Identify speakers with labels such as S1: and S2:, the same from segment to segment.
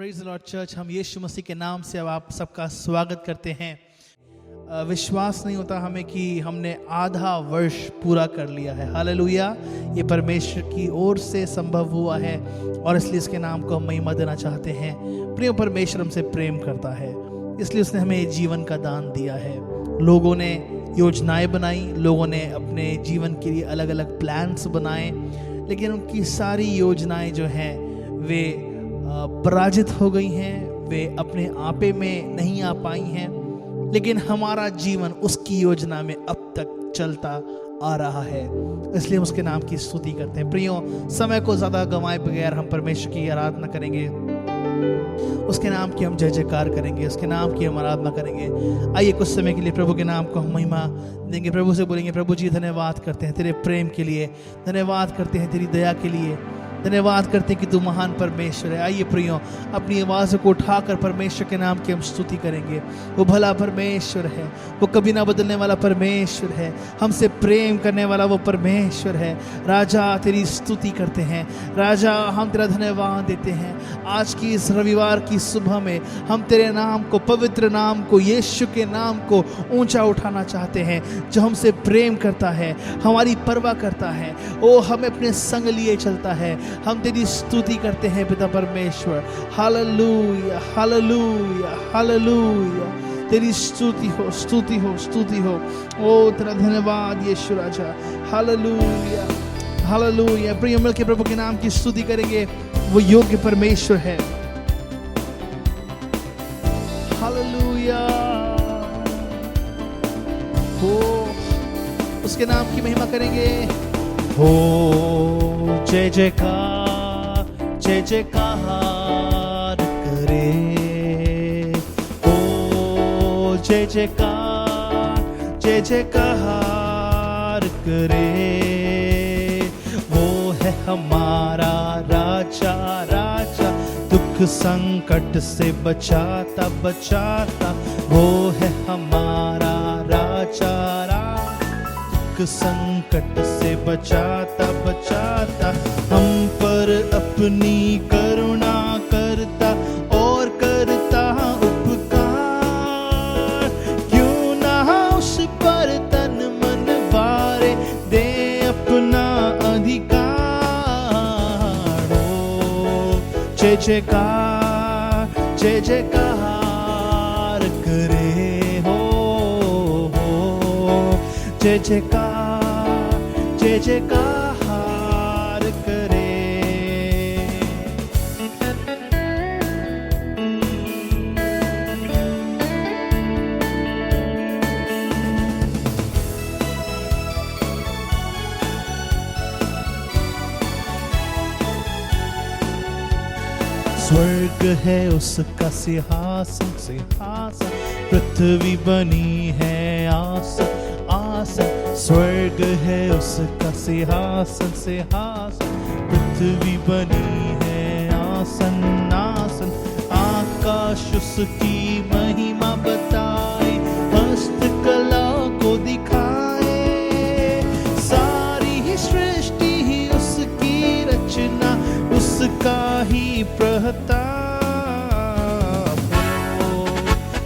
S1: Praise the Lord church, हम यीशु मसीह के नाम से अब आप सबका स्वागत करते हैं। विश्वास नहीं होता हमें कि हमने आधा वर्ष पूरा कर लिया है। हालेलुया, ये परमेश्वर की ओर से संभव हुआ है और इसलिए इसके नाम को हम महिमा देना चाहते हैं। प्रिय परमेश्वर हमसे प्रेम करता है, इसलिए उसने हमें जीवन का दान दिया है। लोगों ने योजनाएं बनाई, लोगों ने अपने जीवन के लिए अलग अलग प्लान्स बनाए, लेकिन उनकी सारी योजनाएं जो हैं वे पराजित हो गई हैं, वे अपने आपे में नहीं आ पाई हैं। लेकिन हमारा जीवन उसकी योजना में अब तक चलता आ रहा है, इसलिए हम उसके नाम की स्तुति करते हैं। प्रियो, समय को ज़्यादा गंवाए बगैर हम परमेश्वर की आराधना करेंगे, उसके नाम की हम जय जयकार करेंगे, उसके नाम की हम आराधना करेंगे। आइए कुछ समय के लिए प्रभु के नाम को हम महिमा देंगे। प्रभु से बोलेंगे, प्रभु जी धन्यवाद करते हैं तेरे प्रेम के लिए, धन्यवाद करते हैं तेरी दया के लिए, धन्यवाद करते हैं कि तू महान परमेश्वर है। आइए प्रियो, अपनी आवाज़ को उठाकर परमेश्वर के नाम की हम स्तुति करेंगे। वो भला परमेश्वर है, वो कभी ना बदलने वाला परमेश्वर है, हमसे प्रेम करने वाला वो परमेश्वर है। राजा तेरी स्तुति करते हैं, राजा हम तेरा धन्यवाद देते हैं। आज की इस रविवार की सुबह में हम तेरे नाम को, पवित्र नाम को, यीशु के नाम को ऊंचा उठाना चाहते हैं, जो हमसे प्रेम करता है, हमारी परवाह करता है, वो हमें अपने संग लिए चलता है। हम तेरी स्तुति करते हैं पिता परमेश्वर। Hallelujah, hallelujah, hallelujah. तेरी स्तुति हो, स्तुति हो, स्तुति हो। ओ तेरा धन्यवाद यीशु राजा। Hallelujah, hallelujah. प्रिय मिलके प्रभु के नाम की स्तुति करेंगे, वो योग्य परमेश्वर है। हालेलुया। हो उसके नाम की महिमा करेंगे। हो जय जयकार, जय जयकार करे। ओ जय जयकार, जय जयकार करे। वो है हमारा राजा, राजा दुख संकट से बचाता बचाता। वो है हमारा राजा, संकट से बचाता बचाता। हम पर अपनी करुणा करता और करता उपकार। क्यों ना उस पर तन मन वारे दे अपना अधिकार। हो जय जयकार, जय जयकार करे। हो जय जयकार, जय जयकार करे। स्वर्ग है उसका सिंहासन, सिंहासन पृथ्वी बनी है आसन, आसन। स्वर्ग है उसका सिंहासन, सिंहासन पृथ्वी बनी है आसन, आसन। आकाश उसकी महिमा बताए, हस्तकला को दिखाए। सारी ही सृष्टि ही उसकी रचना, उसका ही प्रताप।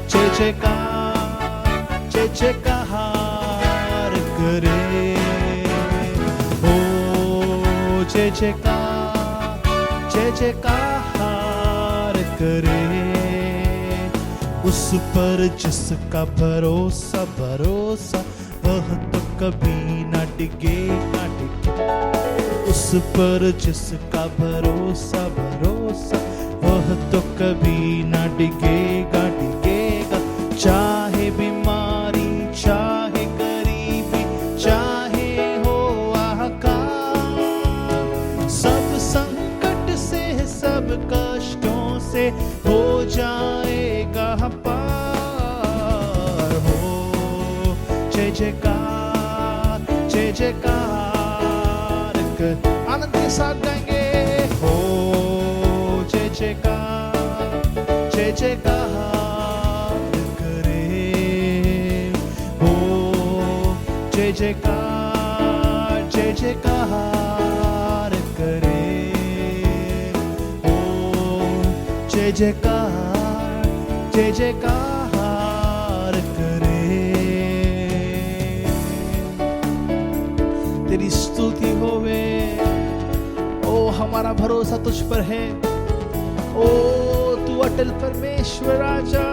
S1: जय जयकार, जय जयकार करे। ओ जय जयकार, जय जयकार करे। उस पर जिसका भरोसा, भरोसा वह तो कभी ना डिगे, ना डिगे। उस पर जिसका भरोसा, भरोसा वह तो कभी ना डिगेगा, डिगेगा। चाहे बीमारी, चाहे गरीबी, चाहे हो हाहाकार। सब संकट से, सब कष्टों से हो जाएगा पार। हो जय जयकार, जय जयकार कर। आनंद के साथ गाएंगे। हो जय जयकार, जय जयकार करे। हो जय जयकार, जय जयकार करे। जय जयकार जय जयकार करे, तेरी स्तुति होवे। ओ हमारा भरोसा तुझ पर है, ओ तू अटल परमेश्वर राजा,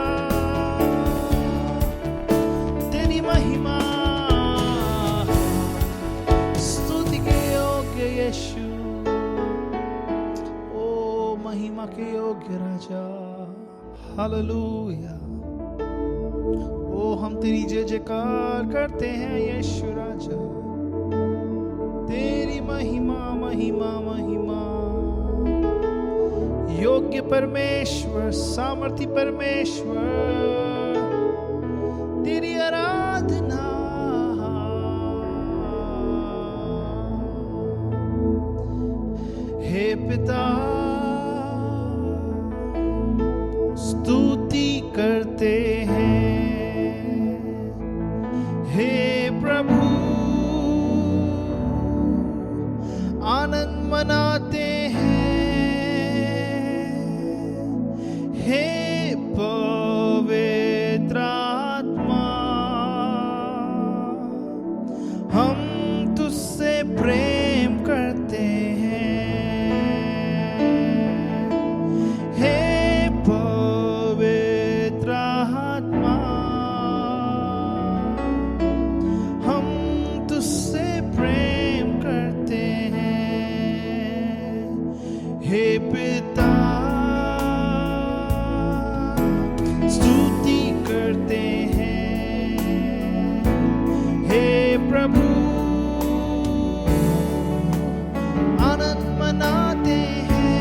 S1: तेरी महिमा स्तुति के योग्य यीशु, ओ महिमा के योग्य राजा। हालेलुया। ओ हम तेरी जय जयकार करते हैं यीशु राजा, तेरी महिमा महिमा महिमा। योग्य परमेश्वर, सामर्थी परमेश्वर, तेरी आराधना। हे पिता स्तुति करते हैं, हे प्रभु आनंद मनाते हैं, हे पवित्र आत्मा हम तुझसे प्रेम करते हैं, हे पवित्र आत्मा हम तुझसे प्रेम करते हैं, हे पिता स्तुति करते हैं, हे प्रभु आनंद मनाते हैं,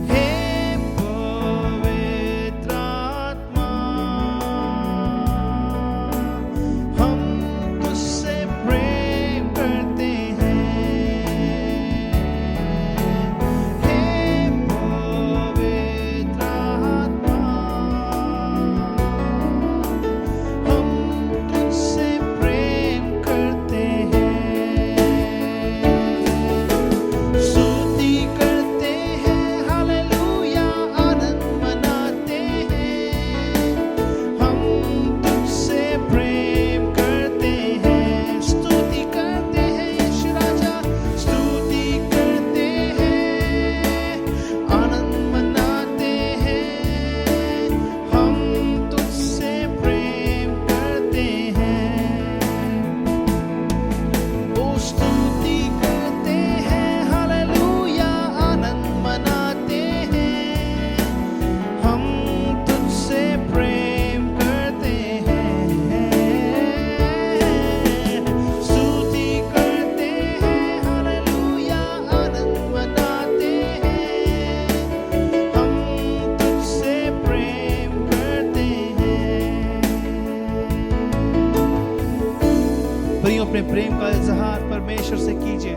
S1: हे पवित्र आत्मा हम तुझसे प्रेम करते हैं, हे पवित्र आत्मा हम तुझसे प्रेम करते हैं, स्तुति करते हैं, हालेलुया आनंद मनाते हैं, हम तुझसे प्रेम करते हैं, स्तुति करते हैं यीशु राजा, स्तुति करते हैं, आनंद मनाते हैं, हम तुझसे प्रेम करते हैं, ओ स्तुति करते हैं, हालेलुया आनंद मनाते हैं, हम तुझसे प्रेम करते हैं, स्तुति करते हैं, हालेलुया आनंद मनाते हैं, हम तुझसे प्रेम करते हैं। प्रियो अपने प्रेम का इजहार परमेश्वर से कीजिए,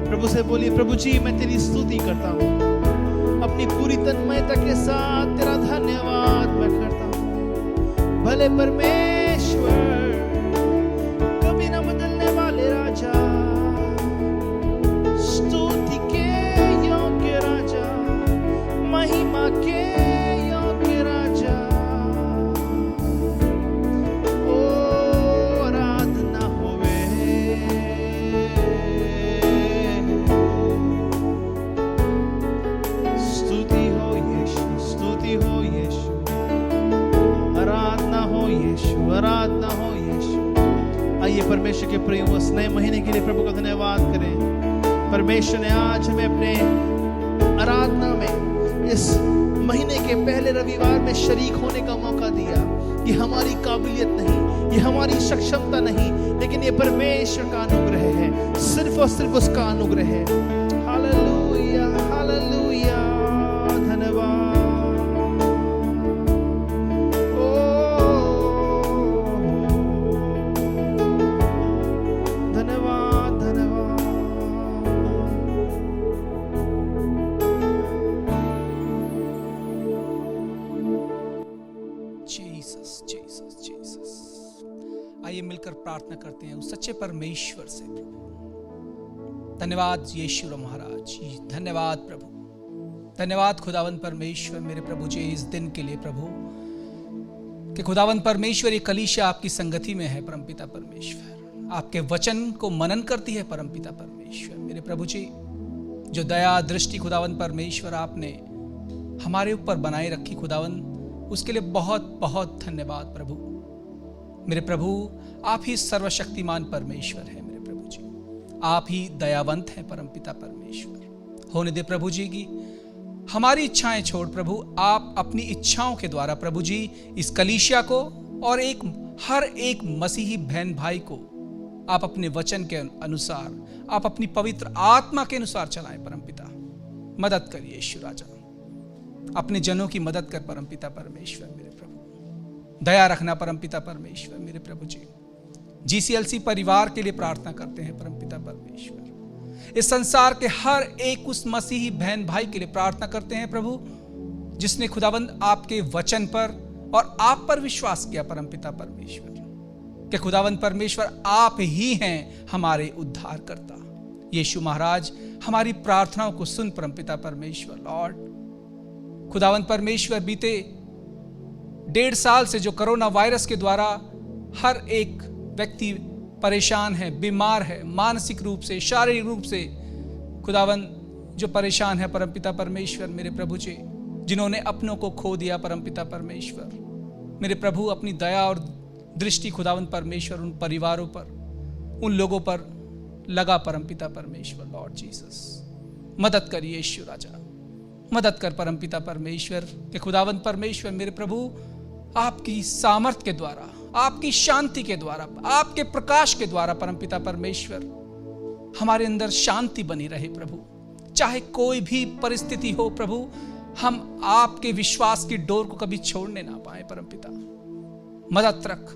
S1: प्रभु से बोलिए, प्रभु जी मैं तेरी स्तुति करता हूँ, अपनी पूरी तन्मयता के साथ तेरा धन्यवाद मैं करता हूँ। भले परमेश्वर कभी न बदलने वाले राजा, स्तुति के योग्य राजा, महिमा के योग्य राजा, ओ आराधना होवे, स्तुति हो यीशु, स्तुति हो यीशु, आराधना हो यीशु, आराधना हो यीशु। आइए परमेश्वर के प्रिय उस नए महीने के लिए प्रभु का धन्यवाद करें। परमेश्वर ने आज हमें अपने आराधना में इस महीने के पहले रविवार में शरीक होने का मौका दिया। ये हमारी काबिलियत नहीं, ये हमारी सक्षमता नहीं, लेकिन ये परमेश्वर का अनुग्रह है, सिर्फ और सिर्फ उसका अनुग्रह है। हालेलुया हालेलुया धन्यवाद। धन्यवाद धन्यवाद।
S2: Jesus Jesus Jesus. आइए मिलकर प्रार्थना करते हैं उस सच्चे परमेश्वर से। प्रभु धन्यवाद यीशु महाराज, धन्यवाद प्रभु। धन्यवाद खुदावन परमेश्वर मेरे प्रभु जी इस दिन के लिए प्रभु कि खुदावन परमेश्वर ये कलीसिया आपकी संगति में है परमपिता परमेश्वर, आपके वचन को मनन करती है परमपिता परमेश्वर मेरे प्रभु जी। जो दया दृष्टि खुदावन परमेश्वर आपने हमारे ऊपर बनाए रखी खुदावन, उसके लिए बहुत बहुत धन्यवाद प्रभु मेरे प्रभु। आप ही सर्वशक्तिमान परमेश्वर है मेरे प्रभु जी, आप ही दयावंत हैं परमपिता परमेश्वर। होने दे प्रभु जी की हमारी इच्छाएं छोड़ प्रभु, आप अपनी इच्छाओं के द्वारा प्रभु जी इस कलीसिया को और हर एक मसीही बहन भाई को आप अपने वचन के अनुसार, आप अपनी पवित्र आत्मा के अनुसार चलाएं परमपिता। मदद करिए यीशु राजा, अपने जनों की मदद कर परमपिता परमेश्वर मेरे प्रभु। दया रखना परमपिता परमेश्वर मेरे प्रभु जी। GCLC परिवार के लिए प्रार्थना करते हैं परमपिता परमेश्वर। इस संसार के हर एक उस मसीही बहन भाई के लिए प्रार्थना करते हैं प्रभु, जिसने खुदावंद आपके वचन पर और आप पर विश्वास किया परमपिता परमेश्वर, कि खुदावंद परमेश्वर आप ही हैं हमारे उद्धारकर्ता। यीशु महाराज हमारी प्रार्थनाओं को सुन परमपिता परमेश्वर। लॉर्ड खुदावंद परमेश्वर बीते 1.5 साल से जो कोरोना वायरस के द्वारा हर एक व्यक्ति परेशान है, बीमार है, मानसिक रूप से, शारीरिक रूप से खुदावंद जो परेशान है परमपिता परमेश्वर मेरे प्रभु जी, जिन्होंने अपनों को खो दिया परमपिता परमेश्वर मेरे प्रभु, अपनी दया और दृष्टि खुदावंद परमेश्वर उन परिवारों पर, उन लोगों पर लगा परमपिता परमेश्वर। लॉर्ड जीसस मदद करिए यीशु राजा, मदद कर परमपिता परमेश्वर के खुदावंद परमेश्वर मेरे प्रभु, आपकी सामर्थ के द्वारा, आपकी शांति के द्वारा, आपके प्रकाश के द्वारा परमपिता परमेश्वर हमारे अंदर शांति बनी रहे प्रभु। चाहे कोई भी परिस्थिति हो प्रभु, हम आपके विश्वास की डोर को कभी छोड़ने ना पाए परमपिता। मदद रख,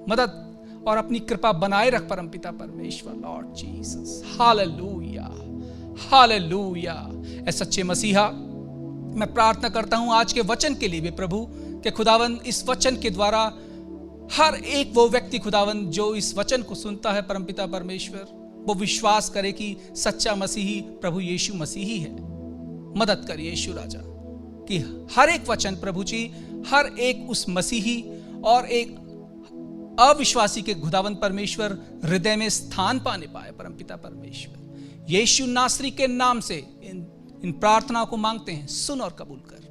S2: मदद और अपनी कृपा बनाए रख परमपिता परमेश्वर। Lord Jesus hallelujah, hallelujah. ऐ सच्चे मसीहा, मैं प्रार्थना करता हूं आज के वचन के लिए भी प्रभु, कि खुदावन इस वचन के द्वारा हर एक वो व्यक्ति खुदावन जो इस वचन को सुनता है परमपिता परमेश्वर, वो विश्वास करे कि सच्चा मसीही प्रभु यीशु मसीही है। मदद करिए यीशु राजा कि हर एक वचन प्रभु जी हर एक उस मसीही और एक अविश्वासी के खुदावन परमेश्वर हृदय में स्थान पाने पाए परमपिता परमेश्वर। यीशु नासरी के नाम से इन प्रार्थनाओं को मांगते हैं, सुन और कबूल कर।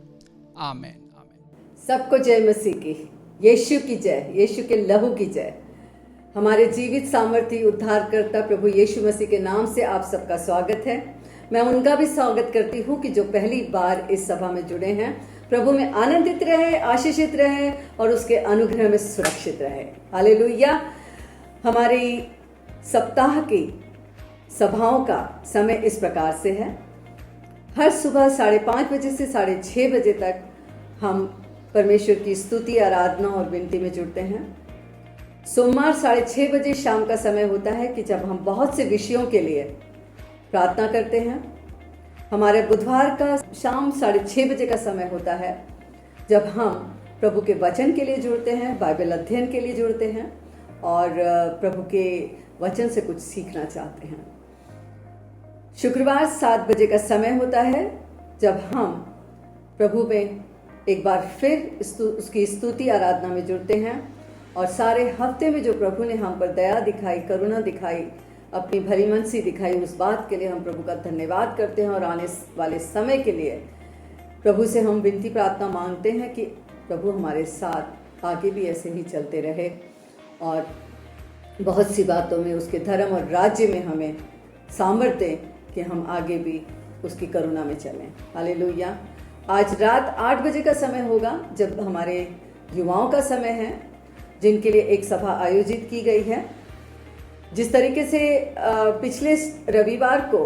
S2: आमीन, आमीन।
S3: सबको जय मसीह की, यीशु की जय, यीशु के लहू की जय। हमारे जीवित सामर्थी उद्धारकर्ता प्रभु यीशु मसीह के नाम से आप सबका स्वागत है। मैं उनका भी स्वागत करती हूँ कि जो पहली बार इस सभा में जुड़े हैं। प्रभु में आनंदित रहे, आशीषित रहे और उसके अनुग्रह में सुरक्षित रहे। हालेलुया। हमारी सप्ताह की सभाओं का समय इस प्रकार से है। हर सुबह 5:30 बजे से 6:30 बजे तक हम परमेश्वर की स्तुति, आराधना और विनती में जुड़ते हैं। सोमवार 6:30 बजे शाम का समय होता है कि जब हम बहुत से विषयों के लिए प्रार्थना करते हैं। हमारे बुधवार का शाम 6:30 बजे का समय होता है जब हम प्रभु के वचन के लिए जुड़ते हैं, बाइबल अध्ययन के लिए जुड़ते हैं और प्रभु के वचन से कुछ सीखना चाहते हैं। शुक्रवार 7 बजे का समय होता है जब हम प्रभु में एक बार फिर उसकी स्तुति आराधना में जुड़ते हैं और सारे हफ्ते में जो प्रभु ने हम पर दया दिखाई, करुणा दिखाई, अपनी भली मनसी दिखाई, उस बात के लिए हम प्रभु का धन्यवाद करते हैं और आने वाले समय के लिए प्रभु से हम विनती प्रार्थना मांगते हैं कि प्रभु हमारे साथ आगे भी ऐसे ही चलते रहे और बहुत सी बातों में उसके धर्म और राज्य में हमें सामर्थ्य दें कि हम आगे भी उसकी करुणा में चलें। हालेलुया। आज रात 8 बजे का समय होगा जब हमारे युवाओं का समय है, जिनके लिए एक सभा आयोजित की गई है। जिस तरीके से पिछले रविवार को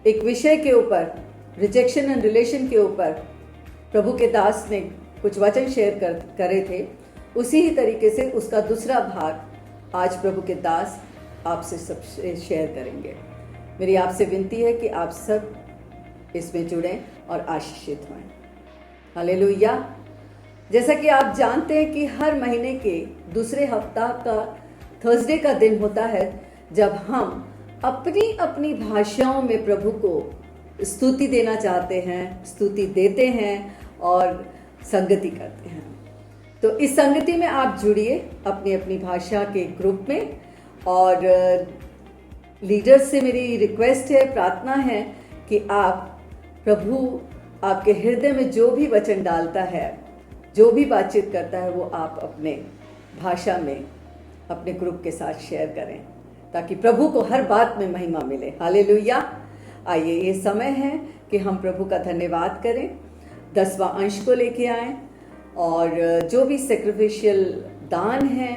S3: एक विषय के ऊपर, रिजेक्शन एंड रिलेशन के ऊपर प्रभु के दास ने कुछ वचन शेयर करे थे, उसी ही तरीके से उसका दूसरा भाग आज प्रभु के दास आपसे सब शेयर करेंगे। मेरी आपसे विनती है कि आप सब इसमें जुड़ें और आशीषित हों। हालेलुया। जैसा कि आप जानते हैं कि हर महीने के दूसरे हफ्ता का थर्सडे का दिन होता है जब हम अपनी अपनी भाषाओं में प्रभु को स्तुति देना चाहते हैं, स्तुति देते हैं और संगति करते हैं। तो इस संगति में आप जुड़िए अपनी अपनी भाषा के ग्रुप में। और लीडर्स से मेरी रिक्वेस्ट है, प्रार्थना है कि आप, प्रभु आपके हृदय में जो भी वचन डालता है, जो भी बातचीत करता है, वो आप अपने भाषा में अपने ग्रुप के साथ शेयर करें, ताकि प्रभु को हर बात में महिमा मिले। हालेलुया। आइए, ये समय है कि हम प्रभु का धन्यवाद करें, 10वां अंश को लेके आएं, और जो भी सैक्रिफिशियल दान है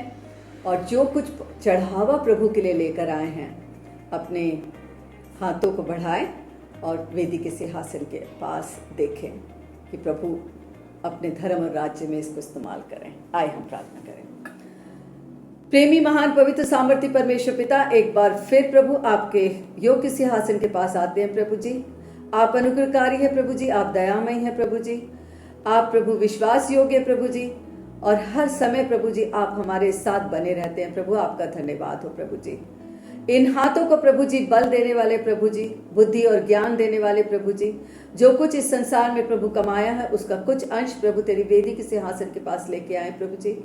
S3: और जो कुछ चढ़ावा प्रभु के लिए लेकर आए हैं, अपने हाथों को बढ़ाएं और वेदी के सिंहासन के पास देखें कि प्रभु अपने धर्म और राज्य में इसको इस्तेमाल करें। आए हम प्रार्थना करें। प्रेमी महान पवित्र सामर्थी परमेश्वर पिता, एक बार फिर प्रभु आपके योग्य सिंहासन के पास आते हैं। प्रभु जी, आप अनुग्रहकारी है प्रभु जी, आप दयामय हैं प्रभु जी, आप प्रभु विश्वास योग्य प्रभु जी, और हर समय प्रभु जी आप हमारे साथ बने रहते हैं। प्रभु आपका धन्यवाद हो प्रभु जी। इन हाथों को प्रभु जी बल देने वाले प्रभु जी, बुद्धि और ज्ञान देने वाले प्रभु जी, जो कुछ इस संसार में प्रभु कमाया है उसका कुछ अंश प्रभु तेरी वेदी के सिंहासन के पास लेके आए प्रभु जी।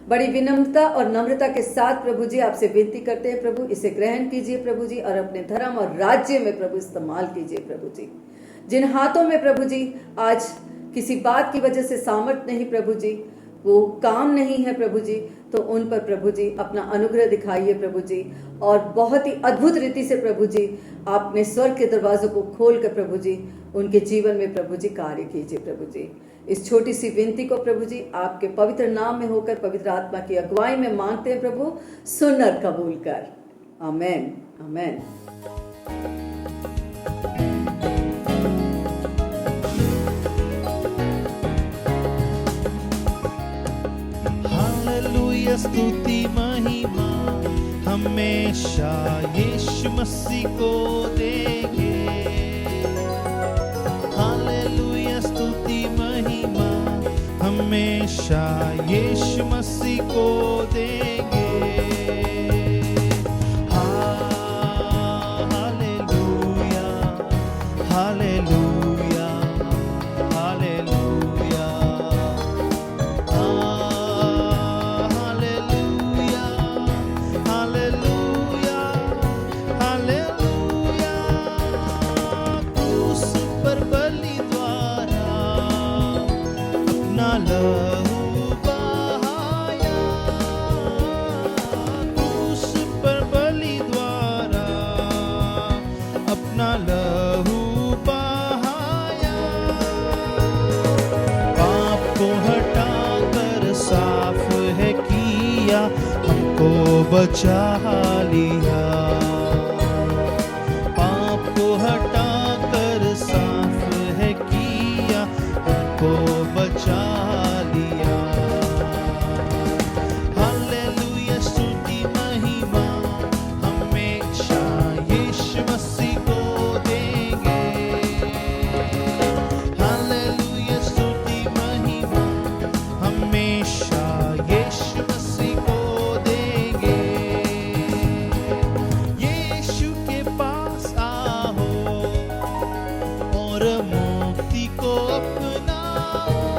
S3: बड़ी विनम्रता और नम्रता के साथ प्रभु जी आपसे विनती करते हैं प्रभु, इसे ग्रहण कीजिए प्रभु जी, और अपने धर्म और राज्य में प्रभु इस्तेमाल कीजिए प्रभु जी। जिन हाथों में प्रभु जी आज किसी बात की वजह से सामर्थ नहीं प्रभु जी, वो काम नहीं है प्रभु जी, तो उन पर प्रभु जी अपना अनुग्रह दिखाइए प्रभु जी, और बहुत ही अद्भुत रीति से प्रभु जी आपने स्वर्ग के दरवाजों को खोल कर प्रभु जी उनके जीवन में प्रभु जी कार्य कीजिए प्रभु जी। इस छोटी सी विनती को प्रभु जी आपके पवित्र नाम में होकर पवित्र आत्मा की अगुवाई में मांगते हैं प्रभु, सुन और कबूल कर। आमेन, आमेन।
S1: हालेलुया, स्तुति महिमा हमेशा यीशु मसीह को देंगे। हालेलुया, स्तुति महिमा हमेशा यीशु मसीह को देंगे। Hallelujah, hallelujah, hallelujah, hallelujah, hallelujah, hallelujah. क्रूस पर बलि द्वारा अपना लहू बहाया, क्रूस पर बलि द्वारा अपना लहू बहाया। पाप को हटाकर साफ है किया, हमको बचा लिया। पाप को हटाकर साफ है किया, हमको बचा लिया। हालेलुया, स्तुति महिमा हमेशा यीशु मसीह को देंगे। हालेलुया, स्तुति महिमा हमेशा यीशु मसीह को देंगे। यीशु के पास आओ और मुक्ति को अपनाओ।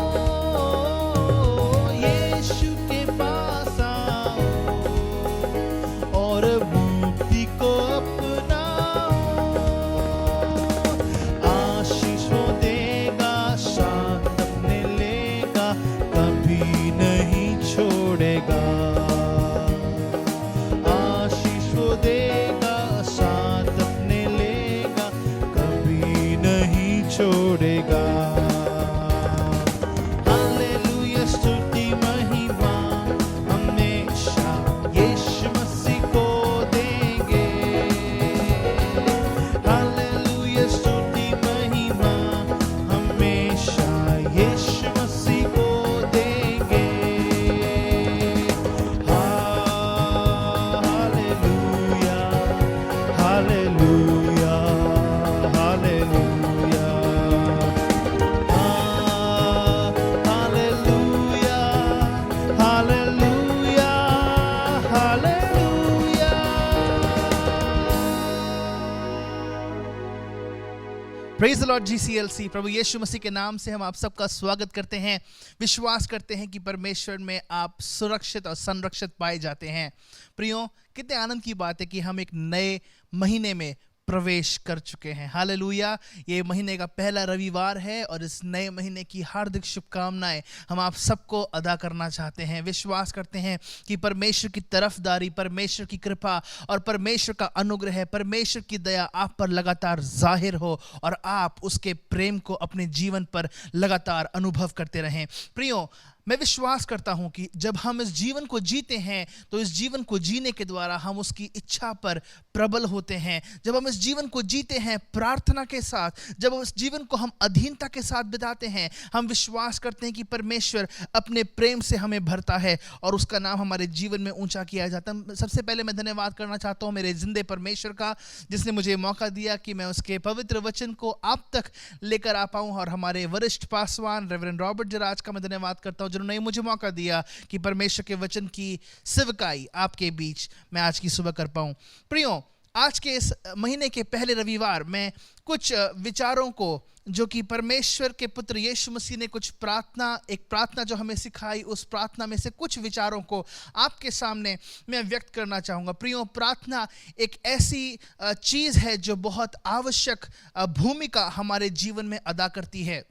S1: Praise the Lord GCLC। प्रभु यीशु मसीह के नाम से हम आप सबका स्वागत करते हैं। विश्वास करते हैं कि परमेश्वर में आप सुरक्षित और संरक्षित पाए जाते हैं। प्रियो, कितने आनंद की बात है कि हम एक नए महीने में प्रवेश कर चुके हैं। हालेलुया। ये महीने का पहला रविवार है और इस नए महीने की हार्दिक शुभकामनाएं हम आप सबको अदा करना चाहते हैं। विश्वास करते हैं कि परमेश्वर की तरफदारी, परमेश्वर की कृपा और परमेश्वर का अनुग्रह, परमेश्वर की दया आप पर लगातार जाहिर हो और आप उसके प्रेम को अपने जीवन पर लगातार अनुभव करते रहें। प्रियो, मैं विश्वास करता हूं कि जब हम इस जीवन को जीते हैं तो इस जीवन को जीने के द्वारा हम उसकी इच्छा पर प्रबल होते हैं। जब हम इस जीवन को जीते हैं प्रार्थना के साथ, जब उस जीवन को हम अधीनता के साथ बिताते हैं, हम विश्वास करते हैं कि परमेश्वर अपने प्रेम से हमें भरता है और उसका नाम हमारे जीवन में ऊंचा किया जाता है। सबसे पहले मैं धन्यवाद करना चाहता हूं मेरे जिंदे परमेश्वर का, जिसने मुझे मौका दिया कि मैं उसके पवित्र वचन को आप तक लेकर आ पाऊं। और हमारे वरिष्ठ पासवान रेवरेंड रॉबर्ट जराज का मैं धन्यवाद करता हूं जिन्होंने मुझे मौका दिया कि परमेश्वर के वचन की सेवकाई आपके बीच मैं आज की सुबह कर पाऊं। प्रियो, आज के इस महीने के पहले रविवार में कुछ विचारों को, जो कि परमेश्वर के पुत्र यीशु मसीह ने एक प्रार्थना जो हमें सिखाई, उस प्रार्थना में से कुछ विचारों को आपके सामने मैं व्यक्त करना चाहूँगा। प्रियो, प्रार्थना एक ऐसी चीज़ है जो बहुत आवश्यक भूमिका हमारे जीवन में अदा करती है।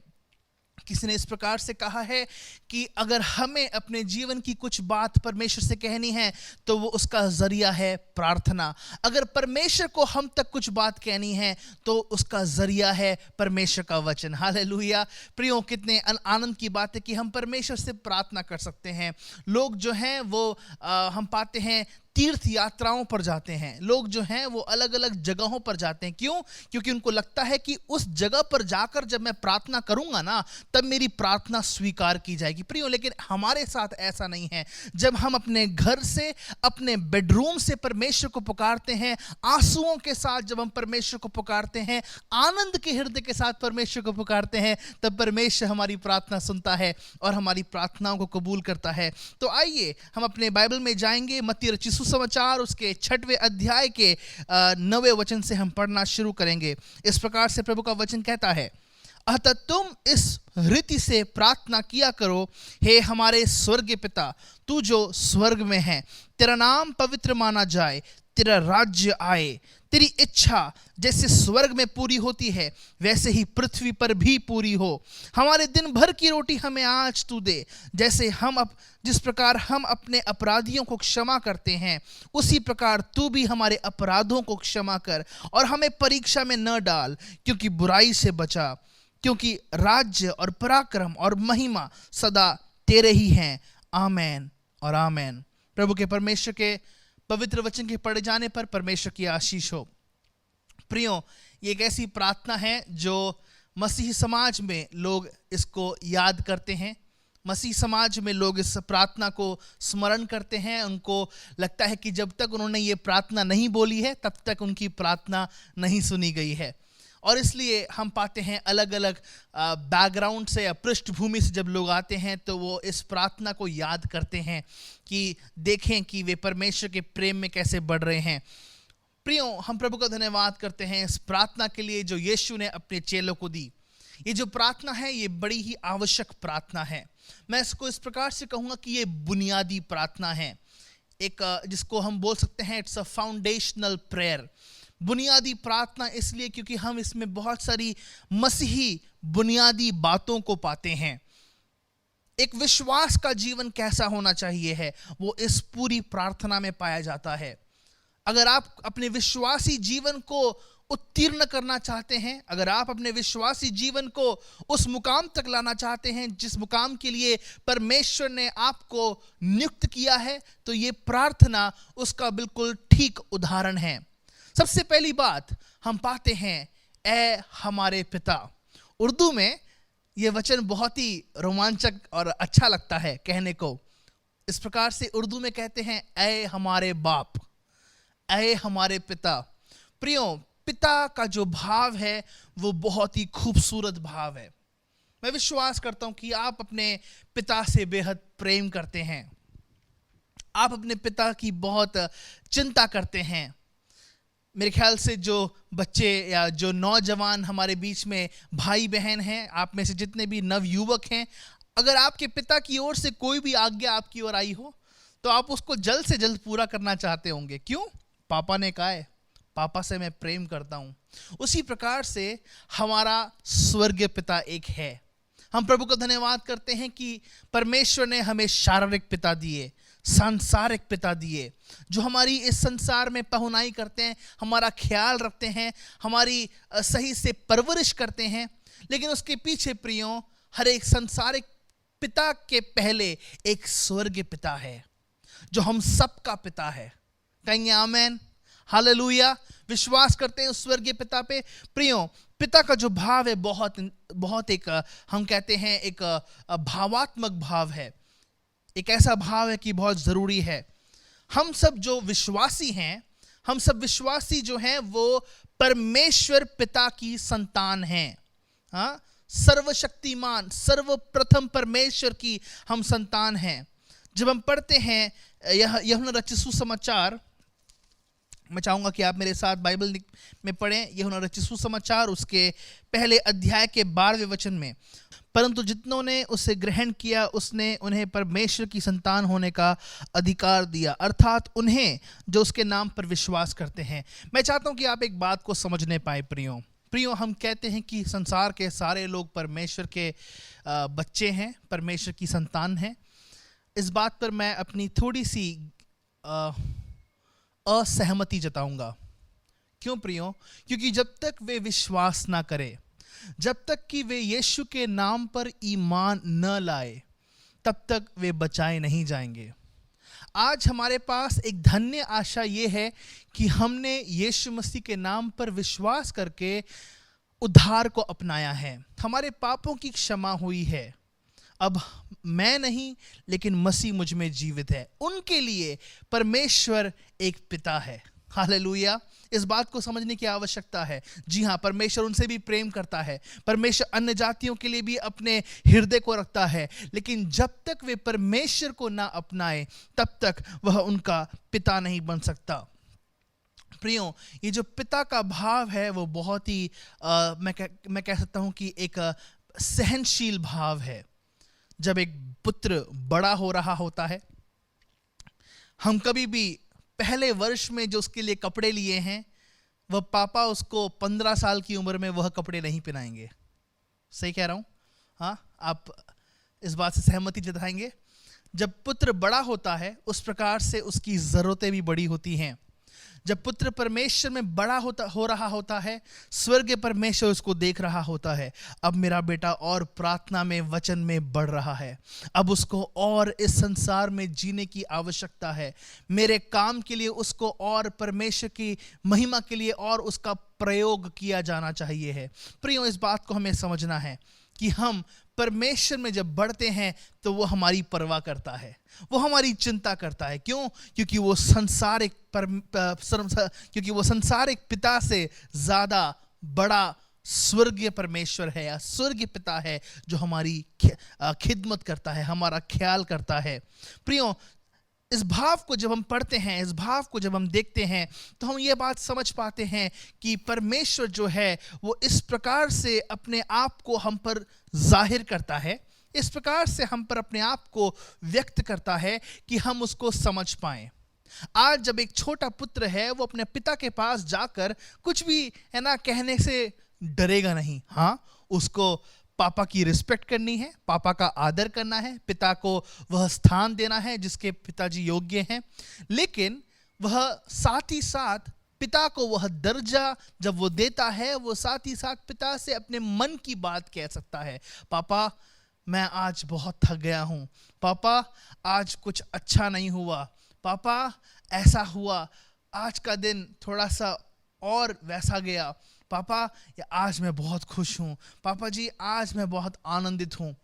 S1: किसी ने इस प्रकार से कहा है कि अगर हमें अपने जीवन की कुछ बात परमेश्वर से कहनी है तो वो उसका जरिया है प्रार्थना। अगर परमेश्वर को हम तक कुछ बात कहनी है तो उसका जरिया है परमेश्वर का वचन। हालेलुया। प्रियो, कितने आनंद की बात है कि हम परमेश्वर से प्रार्थना कर सकते हैं। लोग जो हैं वो हम पाते हैं तीर्थ यात्राओं पर जाते हैं। लोग जो हैं वो अलग अलग जगहों पर जाते हैं। क्यों? क्योंकि उनको लगता है कि उस जगह पर जाकर जब मैं प्रार्थना करूंगा ना, तब मेरी प्रार्थना स्वीकार की जाएगी। प्रियो, लेकिन हमारे साथ ऐसा नहीं है। जब हम अपने घर से, अपने बेडरूम से परमेश्वर को पुकारते हैं, आंसुओं के साथ जब हम परमेश्वर को पुकारते हैं, आनंद के हृदय के साथ परमेश्वर को पुकारते हैं, तब परमेश्वर हमारी प्रार्थना सुनता है और हमारी प्रार्थनाओं को कबूल करता है। तो आइए हम अपने बाइबल में जाएंगे। मत्ती रचित सुसमाचार उसके 6वें अध्याय के 9वें वचन से हम पढ़ना शुरू करेंगे। इस प्रकार से प्रभु का वचन कहता है, अतः तुम इस रीति से प्रार्थना किया करो, हे हमारे स्वर्गीय पिता, तू जो स्वर्ग में है, तेरा नाम पवित्र माना जाए, तेरा राज्य आए, तेरी इच्छा जैसे स्वर्ग में पूरी होती है वैसे ही पृथ्वी पर भी पूरी हो। हमारे दिन भर की रोटी हमें आज तू दे, जिस प्रकार हम अपने अपराधियों को क्षमा करते हैं, उसी प्रकार तू भी हमारे अपराधों को क्षमा कर, और हमें परीक्षा में न डाल, क्योंकि बुराई से बचा, क्योंकि राज्य और पराक्रम और महिमा सदा तेरे ही हैं। आमेन और आमेन। प्रभु के परमेश्वर के पवित्र वचन के पढ़े जाने पर परमेश्वर की आशीष हो। प्रियो, ये एक ऐसी प्रार्थना है जो मसीही समाज में लोग इसको याद करते हैं। मसीह समाज में लोग इस प्रार्थना को स्मरण करते हैं। उनको लगता है कि जब तक उन्होंने ये प्रार्थना नहीं बोली है तब तक उनकी प्रार्थना नहीं सुनी गई है। और इसलिए हम पाते हैं अलग अलग बैकग्राउंड से या पृष्ठभूमि से जब लोग आते हैं तो वो इस प्रार्थना को याद करते हैं कि देखें कि वे परमेश्वर के प्रेम में कैसे बढ़ रहे हैं। प्रियो, हम प्रभु का धन्यवाद करते हैं इस प्रार्थना के लिए जो यीशु ने अपने चेलों को दी। ये जो प्रार्थना है ये बड़ी ही आवश्यक प्रार्थना है। मैं इसको इस प्रकार से कहूँगा कि ये बुनियादी प्रार्थना है, एक जिसको हम बोल सकते हैं इट्स अ फाउंडेशनल प्रेयर। बुनियादी प्रार्थना इसलिए क्योंकि हम इसमें बहुत सारी मसीही बुनियादी बातों को पाते हैं। एक विश्वास का जीवन कैसा होना चाहिए है वो इस पूरी प्रार्थना में पाया जाता है। अगर आप अपने विश्वासी जीवन को उत्तीर्ण करना चाहते हैं, अगर आप अपने विश्वासी जीवन को उस मुकाम तक लाना चाहते हैं जिस मुकाम के लिए परमेश्वर ने आपको नियुक्त किया है, तो ये प्रार्थना उसका बिल्कुल ठीक उदाहरण है। सबसे पहली बात हम पाते हैं, ऐ हमारे पिता। उर्दू में यह वचन बहुत ही रोमांचक और अच्छा लगता है कहने को। इस प्रकार से उर्दू में कहते हैं, ऐ हमारे बाप, ऐ हमारे पिता। प्रियो, पिता का जो भाव है वो बहुत ही खूबसूरत भाव है। मैं विश्वास करता हूं कि आप अपने पिता से बेहद प्रेम करते हैं, आप अपने पिता की बहुत चिंता करते हैं। मेरे ख्याल से जो बच्चे या जो नौजवान हमारे बीच में भाई बहन हैं, आप में से जितने भी नवयुवक हैं, अगर आपके पिता की ओर से कोई भी आज्ञा आपकी ओर आई हो तो आप उसको जल्द से जल्द पूरा करना चाहते होंगे। क्यों? पापा ने कहा है, पापा से मैं प्रेम करता हूँ। उसी प्रकार से हमारा स्वर्गीय पिता एक है। हम प्रभु का धन्यवाद करते हैं कि परमेश्वर ने हमें शारीरिक पिता दिए, सांसारिक पिता दिए, जो हमारी इस संसार में पहुनाई करते हैं, हमारा ख्याल रखते हैं, हमारी सही से परवरिश करते हैं। लेकिन उसके पीछे प्रियो, हर एक सांसारिक पिता के पहले एक स्वर्गीय पिता है जो हम सबका पिता है। कहेंगे आमेन, हालेलुया। विश्वास करते हैं उस स्वर्गीय पिता पे। प्रियो, पिता का जो भाव है बहुत एक हम कहते हैं एक भावात्मक भाव है, एक ऐसा भाव है कि बहुत ज़रूरी है। हम सब जो विश्वासी हैं, हम सब विश्वासी जो हैं वो परमेश्वर पिता की संतान हैं। हाँ, सर्वशक्तिमान सर्वप्रथम परमेश्वर की हम संतान हैं। जब हम पढ़ते हैं यूहन्ना रचित सुसमाचार, मैं चाहूँगा कि आप मेरे साथ बाइबल में पढ़ें यूहन्ना रचित सुसमाचार उसके पहले अध्याय के 12वें वचन में। परंतु जितनों ने उसे ग्रहण किया उसने उन्हें परमेश्वर की संतान होने का अधिकार दिया, अर्थात उन्हें जो उसके नाम पर विश्वास करते हैं। मैं चाहता हूँ कि आप एक बात को समझने पाए प्रियो, हम कहते हैं कि संसार के सारे लोग परमेश्वर के बच्चे हैं, परमेश्वर की संतान हैं। इस बात पर मैं अपनी थोड़ी सी असहमति जताऊंगा। क्यों प्रियो? क्योंकि जब तक वे विश्वास ना करें, जब तक कि वे यीशु के नाम पर ईमान न लाए, तब तक वे बचाए नहीं जाएंगे। आज हमारे पास एक धन्य आशा ये है कि हमने यीशु मसीह के नाम पर विश्वास करके उद्धार को अपनाया है, हमारे पापों की क्षमा हुई है। अब मैं नहीं लेकिन मसीह मुझ में जीवित है। उनके लिए परमेश्वर एक पिता है। हालेलुया। इस बात को समझने की आवश्यकता है। जी हाँ, परमेश्वर उनसे भी प्रेम करता है। परमेश्वर अन्य जातियों के लिए भी अपने हृदय को रखता है, लेकिन जब तक वे परमेश्वर को ना अपनाए तब तक वह उनका पिता नहीं बन सकता। प्रियो, ये जो पिता का भाव है वो बहुत ही मैं कह सकता हूँ कि एक सहनशील भाव है। जब एक पुत्र बड़ा हो रहा होता है, हम कभी भी पहले वर्ष में जो उसके लिए कपड़े लिए हैं, वह पापा उसको 15 साल की उम्र में वह कपड़े नहीं पहनाएंगे। सही कह रहा हूँ? हाँ, आप इस बात से सहमति जताएंगे? जब पुत्र बड़ा होता है उस प्रकार से उसकी ज़रूरतें भी बड़ी होती हैं। जब पुत्र परमेश्वर में बड़ा हो रहा होता है, स्वर्गीय परमेश्वर उसको देख रहा होता है। अब मेरा बेटा और प्रार्थना में, वचन में बढ़ रहा है, अब उसको और इस संसार में जीने की आवश्यकता है। मेरे काम के लिए उसको और परमेश्वर की महिमा के लिए और उसका प्रयोग किया जाना चाहिए है। प्रियो, इस बात को हमें समझना है कि हम परमेश्वर में जब बढ़ते हैं तो वो हमारी परवाह करता है, वो हमारी चिंता करता है। क्यों? क्योंकि वो संसारिक पिता से ज़्यादा बड़ा स्वर्गीय परमेश्वर है या स्वर्गीय पिता है जो हमारी खिदमत करता है, हमारा ख्याल करता है। प्रियो, इस भाव को जब हम पढ़ते हैं, इस भाव को जब हम देखते हैं, तो हम ये बात समझ पाते हैं कि परमेश्वर जो है वो इस प्रकार से अपने आप को हम पर जाहिर करता है, इस प्रकार से हम पर अपने आप को व्यक्त करता है कि हम उसको समझ पाएं। आज जब एक छोटा पुत्र है, वो अपने पिता के पास जाकर कुछ भी है ना कहने से डरेगा नहीं। हाँ, उसको पापा की रिस्पेक्ट करनी है, पापा का आदर करना है, पिता को वह स्थान देना है जिसके पिताजी योग्य हैं। लेकिन वह साथ ही साथ पिता को वह दर्जा जब वो देता है, वो साथ ही साथ पिता से अपने मन की बात कह सकता है। पापा, मैं आज बहुत थक गया हूँ। पापा, आज कुछ अच्छा नहीं हुआ। पापा, ऐसा हुआ, आज का दिन थोड़ा सा और वैसा गया। पापा, आज मैं बहुत खुश हूँ। पापा जी, आज मैं बहुत आनंदित हूँ।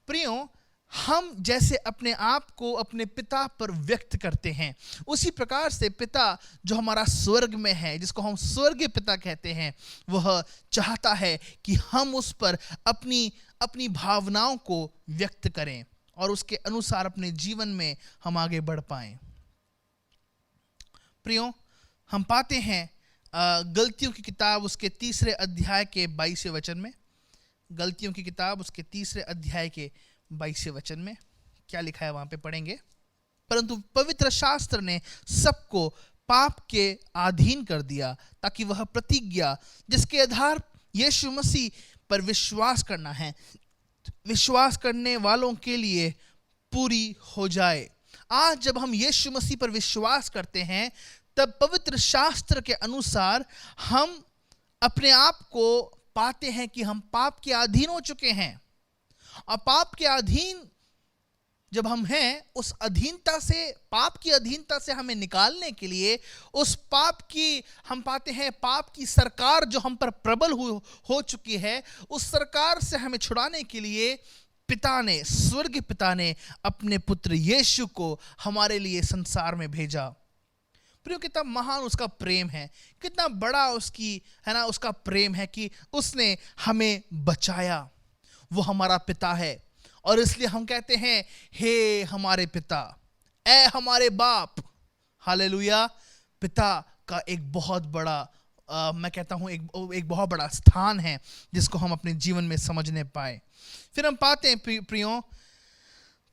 S1: प्रियो, हम जैसे अपने आप को अपने पिता पर व्यक्त करते हैं, उसी प्रकार से पिता जो हमारा स्वर्ग में है, जिसको हम स्वर्गीय पिता कहते हैं, वह चाहता है कि हम उस पर अपनी भावनाओं को व्यक्त करें और उसके अनुसार अपने जीवन में हम आगे बढ़ पाएं। प्रियो, हम पाते हैं गलतियों की किताब उसके 3 अध्याय के 22वें वचन में, गलतियों की किताब उसके 3 अध्याय के 22वें वचन में क्या लिखा है वहां पे पढ़ेंगे। परंतु पवित्र शास्त्र ने सबको पाप के अधीन कर दिया ताकि वह प्रतिज्ञा जिसके आधार यीशु मसीह पर विश्वास करना है, विश्वास करने वालों के लिए पूरी हो जाए। आज जब हम यीशु मसीह पर विश्वास करते हैं तब पवित्र शास्त्र के अनुसार हम अपने आप को पाते हैं कि हम पाप के अधीन हो चुके हैं। और पाप के अधीन जब हम हैं, उस अधीनता से, पाप की अधीनता से हमें निकालने के लिए, उस पाप की हम पाते हैं, पाप की सरकार जो हम पर प्रबल हो चुकी है, उस सरकार से हमें छुड़ाने के लिए पिता ने, स्वर्ग पिता ने अपने पुत्र यीशु को हमारे लिए संसार में भेजा। प्रियो, कितना महान उसका प्रेम है, कितना बड़ा उसकी है ना उसका प्रेम है कि उसने हमें बचाया। वो हमारा पिता है और इसलिए हम कहते हैं, हे हमारे पिता, ए हमारे बाप। हालेलुया। पिता का एक बहुत बड़ा मैं कहता हूं एक बहुत बड़ा स्थान है जिसको हम अपने जीवन में समझने पाए। फिर हम पाते हैं प्रियो,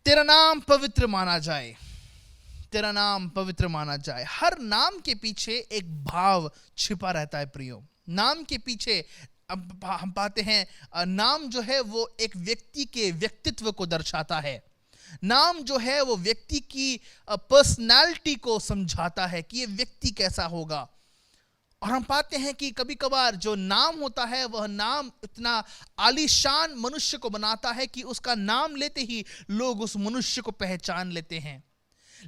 S1: तेरा नाम पवित्र माना जाए, तेरा नाम पवित्र माना जाए। हर नाम के पीछे एक भाव छिपा रहता है प्रियो। नाम के पीछे हम पाते हैं, नाम जो है वो एक व्यक्ति के व्यक्तित्व को दर्शाता है। नाम जो है वो व्यक्ति की पर्सनालिटी को समझाता है कि ये व्यक्ति कैसा होगा। और हम पाते हैं कि कभी कभार जो नाम होता है वह नाम इतना आलीशान मनुष्य को बनाता है कि उसका नाम लेते ही लोग उस मनुष्य को पहचान लेते हैं।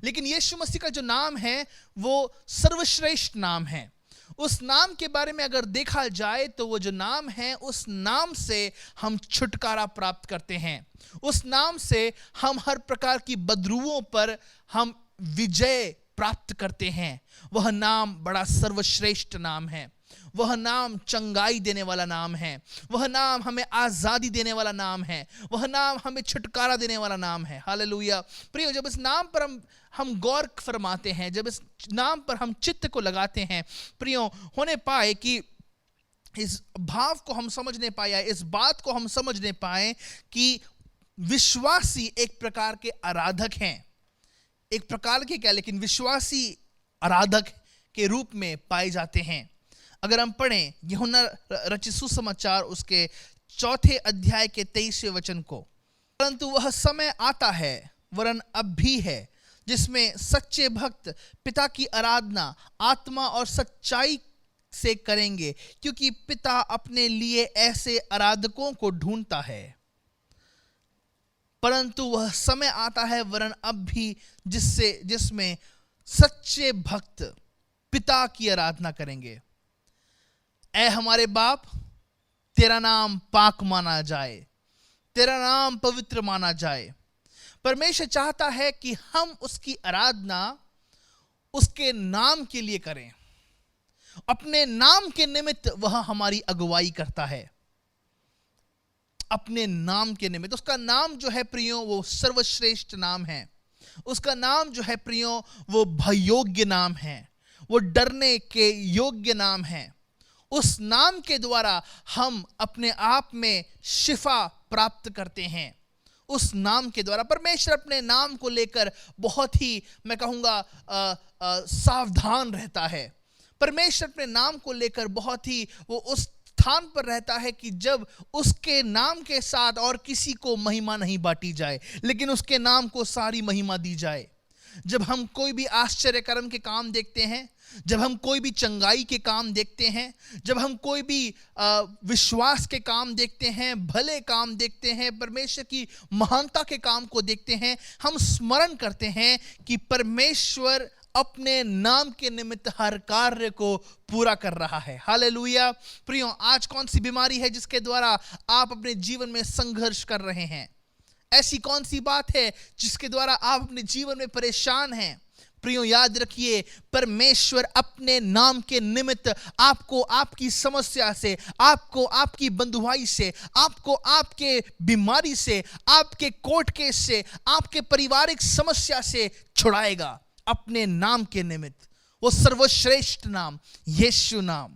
S1: लेकिन यीशु मसीह का जो नाम है वो सर्वश्रेष्ठ नाम है। उस नाम के बारे में अगर देखा जाए तो वो जो नाम है, उस नाम से हम छुटकारा प्राप्त करते हैं। उस नाम से हम हर प्रकार की बदरुओं पर हम विजय प्राप्त करते हैं। वह नाम बड़ा सर्वश्रेष्ठ नाम है। वह नाम चंगाई देने वाला नाम है। वह नाम हमें आजादी देने वाला नाम है। वह नाम हमें छुटकारा देने वाला नाम है। हालेलुया। प्रियो, जब इस नाम पर हम गौर फरमाते हैं, जब इस नाम पर हम चित्त को लगाते हैं प्रियो, होने पाए कि इस भाव को हम समझने पाए, या इस बात को हम समझने पाए कि विश्वासी एक प्रकार के आराधक हैं। एक प्रकार के क्या, लेकिन विश्वासी आराधक के रूप में पाए जाते हैं। अगर हम पढ़ें यूहन्ना रचित सुसमाचार उसके 4 अध्याय के 23वें वचन को, परंतु वह समय आता है, वरन अब भी है, जिसमें सच्चे भक्त पिता की आराधना आत्मा और सच्चाई से करेंगे, क्योंकि पिता अपने लिए ऐसे आराधकों को ढूंढता है। परंतु वह समय आता है, वरन अब भी, जिसमें सच्चे भक्त पिता की आराधना करेंगे। ऐ हमारे बाप, तेरा नाम पाक माना जाए, तेरा नाम पवित्र माना जाए। परमेश्वर चाहता है कि हम उसकी आराधना उसके नाम के लिए करें। अपने नाम के निमित्त वह हमारी अगुवाई करता है। अपने नाम के निमित्त, उसका नाम जो है प्रियो वो सर्वश्रेष्ठ नाम है। उसका नाम जो है प्रियो वो भययोग्य नाम है, वो डरने के योग्य नाम है। उस नाम के द्वारा हम अपने आप में शिफा प्राप्त करते हैं। उस नाम के द्वारा परमेश्वर अपने नाम को लेकर बहुत ही, मैं कहूँगा, सावधान रहता है। परमेश्वर अपने नाम को लेकर बहुत ही वो उस स्थान पर रहता है कि जब उसके नाम के साथ और किसी को महिमा नहीं बांटी जाए, लेकिन उसके नाम को सारी महिमा दी जाए। जब हम कोई भी आश्चर्य कर्म के काम देखते हैं, जब हम कोई भी चंगाई के काम देखते हैं, जब हम कोई भी विश्वास के काम देखते हैं, भले काम देखते हैं, परमेश्वर की महानता के काम को देखते हैं, हम स्मरण करते हैं कि परमेश्वर अपने नाम के निमित्त हर कार्य को पूरा कर रहा है। हालेलुया। प्रियो, आज कौन सी बीमारी है जिसके द्वारा आप अपने जीवन में संघर्ष कर रहे हैं? ऐसी कौन सी बात है जिसके द्वारा आप अपने जीवन में परेशान हैं? प्रियो, याद रखिए, परमेश्वर अपने नाम के निमित्त आपको आपकी समस्या से, आपको आपकी बंधुआई से, आपको आपके बीमारी से, आपके कोर्ट केस से, आपके पारिवारिक समस्या से छुड़ाएगा। अपने नाम के निमित्त वो सर्वश्रेष्ठ नाम, यीशु नाम।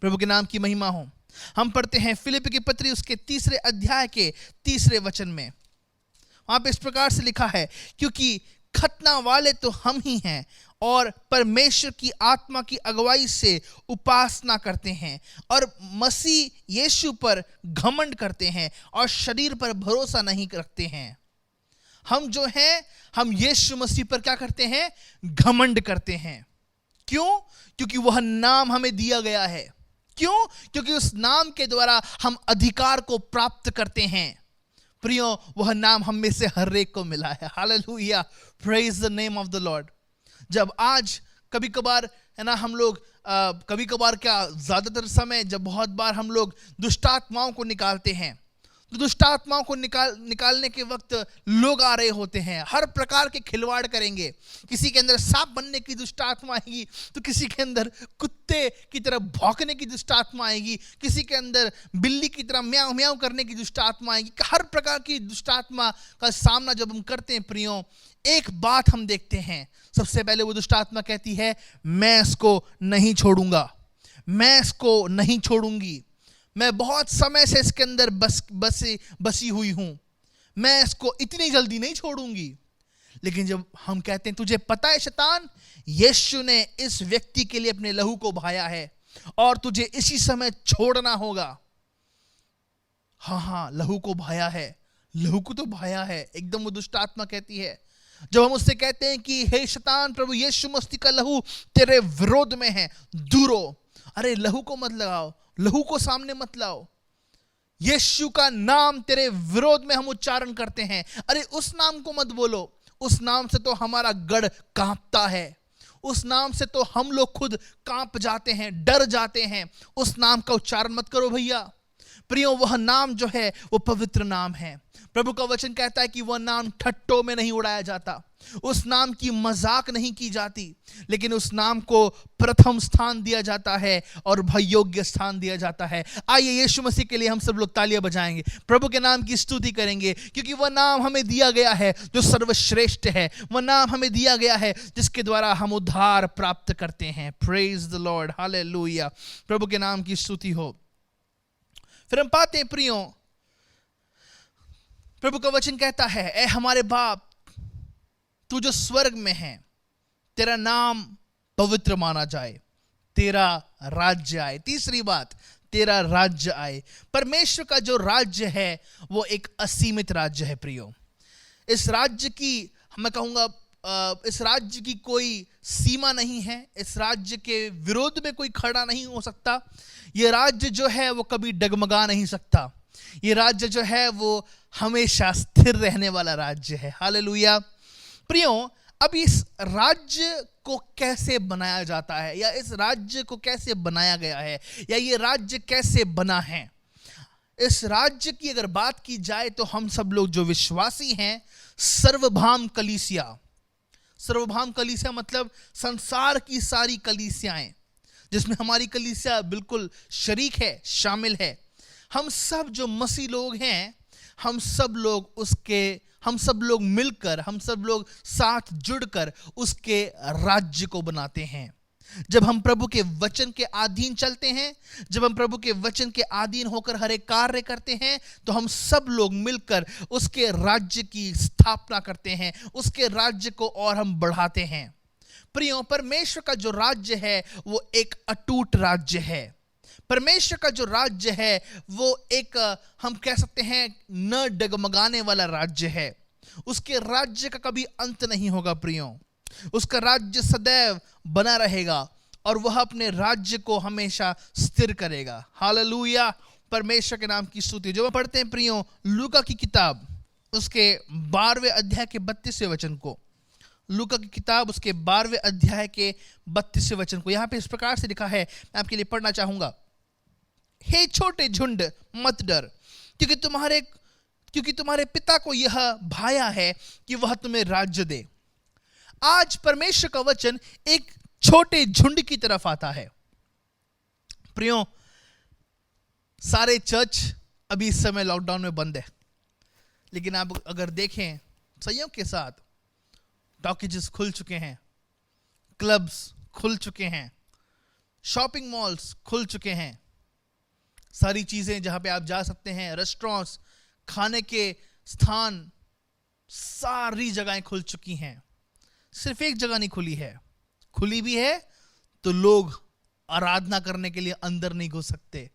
S1: प्रभु के नाम की महिमा हो। हम पढ़ते हैं फिलिप्पी की पत्री उसके 3 अध्याय के 3 वचन में। वहां पे इस प्रकार से लिखा है, क्योंकि खतना वाले तो हम ही हैं और परमेश्वर की आत्मा की अगुवाई से उपासना करते हैं और मसीह यीशु पर घमंड करते हैं और शरीर पर भरोसा नहीं रखते हैं। हम जो हैं, हम यीशु मसीह पर क्या करते हैं? घमंड करते हैं। क्यों? क्योंकि वह नाम हमें दिया गया है। क्यों? क्योंकि उस नाम के द्वारा हम अधिकार को प्राप्त करते हैं। प्रियो, वह नाम हम में से हर एक को मिला है। Hallelujah, praise the name of the Lord. जब आज कभी कभार है ना, हम लोग कभी कभार क्या, ज्यादातर समय जब बहुत बार हम लोग दुष्टात्माओं को निकालते हैं, तो दुष्टात्माओं को निकालने के वक्त लोग आ रहे होते हैं, हर प्रकार के खिलवाड़ करेंगे। किसी के अंदर सांप बनने की दुष्टात्मा आएगी, तो किसी के अंदर कुत्ते की तरह भौंकने की दुष्टात्मा आएगी, किसी के अंदर बिल्ली की तरह म्याऊं म्याऊं करने की दुष्टात्मा आएगी। हर प्रकार की दुष्टात्मा का सामना जब हम करते हैं प्रियो, एक बात हम देखते हैं। सबसे पहले वो दुष्टात्मा कहती है, मैं इसको नहीं छोड़ूंगा, मैं इसको नहीं छोड़ूंगी, मैं बहुत समय से इसके अंदर बसी हुई हूं, मैं इसको इतनी जल्दी नहीं छोड़ूंगी। लेकिन जब हम कहते हैं, तुझे पता है शैतान, यीशु ने इस व्यक्ति के लिए अपने लहू को बहाया है और तुझे इसी समय छोड़ना होगा। हाँ, लहू को बहाया है, लहू को तो बहाया है, एकदम वो दुष्ट आत्मा कहती है। जब हम उससे कहते हैं कि हे शैतान, प्रभु यीशु मसीह का लहू तेरे विरोध में है, दूर हो। अरे लहू को मत लगाओ, लहू को सामने मत लाओ। यीशु का नाम तेरे विरोध में हम उच्चारण करते हैं। अरे उस नाम को मत बोलो, उस नाम से तो हमारा गढ़ कांपता है, उस नाम से तो हम लोग खुद कांप जाते हैं, डर जाते हैं। उस नाम का उच्चारण मत करो भैया। प्रियो, वह नाम जो है वो पवित्र नाम है। प्रभु का वचन कहता है कि वह नाम ठट्टों में नहीं उड़ाया जाता, उस नाम की मजाक नहीं की जाती, लेकिन उस नाम को प्रथम स्थान दिया जाता है और भयोग्य स्थान दिया जाता है। आइए यीशु मसीह के लिए हम सब लोग तालियां बजाएंगे, प्रभु के नाम की स्तुति करेंगे, क्योंकि वह नाम हमें दिया गया है जो सर्वश्रेष्ठ है। वह नाम हमें दिया गया है जिसके द्वारा हम उद्धार प्राप्त करते हैं। प्रेज द लॉर्ड, हालेलुया, प्रभु के नाम की स्तुति हो। फिर हम पाते हैं प्रियो, प्रभु का वचन कहता है, ए हमारे बाप, तू जो स्वर्ग में है, तेरा नाम पवित्र माना जाए, तेरा राज्य आए। तीसरी बात, तेरा राज्य आए। परमेश्वर का जो राज्य है वो एक असीमित राज्य है प्रियो। इस राज्य की मैं कहूंगा, इस राज्य की कोई सीमा नहीं है, इस राज्य के विरोध में कोई खड़ा नहीं हो सकता। ये राज्य जो है वो कभी डगमगा नहीं सकता। ये राज्य जो है वो हमेशा स्थिर रहने वाला राज्य है। हालेलुया। प्रियो, अब इस राज्य को कैसे बनाया जाता है, या इस राज्य को कैसे बनाया गया है, या ये राज्य कैसे बना है? इस राज्य की अगर बात की जाए तो हम सब लोग जो विश्वासी हैं, सर्वभाम कलीसिया, सर्वभाम कलीसिया मतलब संसार की सारी कलीसियाएं, जिसमें हमारी कलीसिया बिल्कुल शरीक है, शामिल है। हम सब जो मसीह लोग हैं, हम सब लोग मिलकर, हम सब लोग साथ जुड़कर उसके राज्य को बनाते हैं। जब हम प्रभु के वचन के अधीन चलते हैं, जब हम प्रभु के वचन के अधीन होकर हर एक कार्य करते हैं, तो हम सब लोग मिलकर उसके राज्य की स्थापना करते हैं, उसके राज्य को और हम बढ़ाते हैं। प्रियो, परमेश्वर का जो राज्य है वो एक अटूट राज्य है। परमेश्वर का जो राज्य है वो एक, हम कह सकते हैं, न डगमगाने वाला राज्य है। उसके राज्य का कभी अंत नहीं होगा प्रियो। उसका राज्य सदैव बना रहेगा और वह अपने राज्य को हमेशा स्थिर करेगा। हालेलुया, परमेश्वर के नाम की स्तुति। जो पढ़ते हैं प्रियो लूका की किताब उसके 12वें अध्याय के 32वें वचन को, लूका की किताब उसके 12वें अध्याय के 32वें वचन को, यहाँ पे इस प्रकार से लिखा है, मैं आपके लिए पढ़ना चाहूंगा। हे छोटे झुंड, मत डर, क्योंकि तुम्हारे पिता को यह भाया है कि वह तुम्हें राज्य दे। आज परमेश्वर का वचन एक छोटे झुंड की तरफ आता है। प्रियो, सारे चर्च अभी इस समय लॉकडाउन में बंद है, लेकिन आप अगर देखें संयोग के साथ टॉकीजेस खुल चुके हैं, क्लब्स खुल चुके हैं, शॉपिंग मॉल्स खुल चुके हैं, सारी चीजें जहां पे आप जा सकते हैं, रेस्टोरेंट्स, खाने के स्थान, सारी जगहें खुल चुकी हैं। सिर्फ एक जगह नहीं खुली है, खुली भी है तो लोग आराधना करने के लिए अंदर नहीं घुस सकते,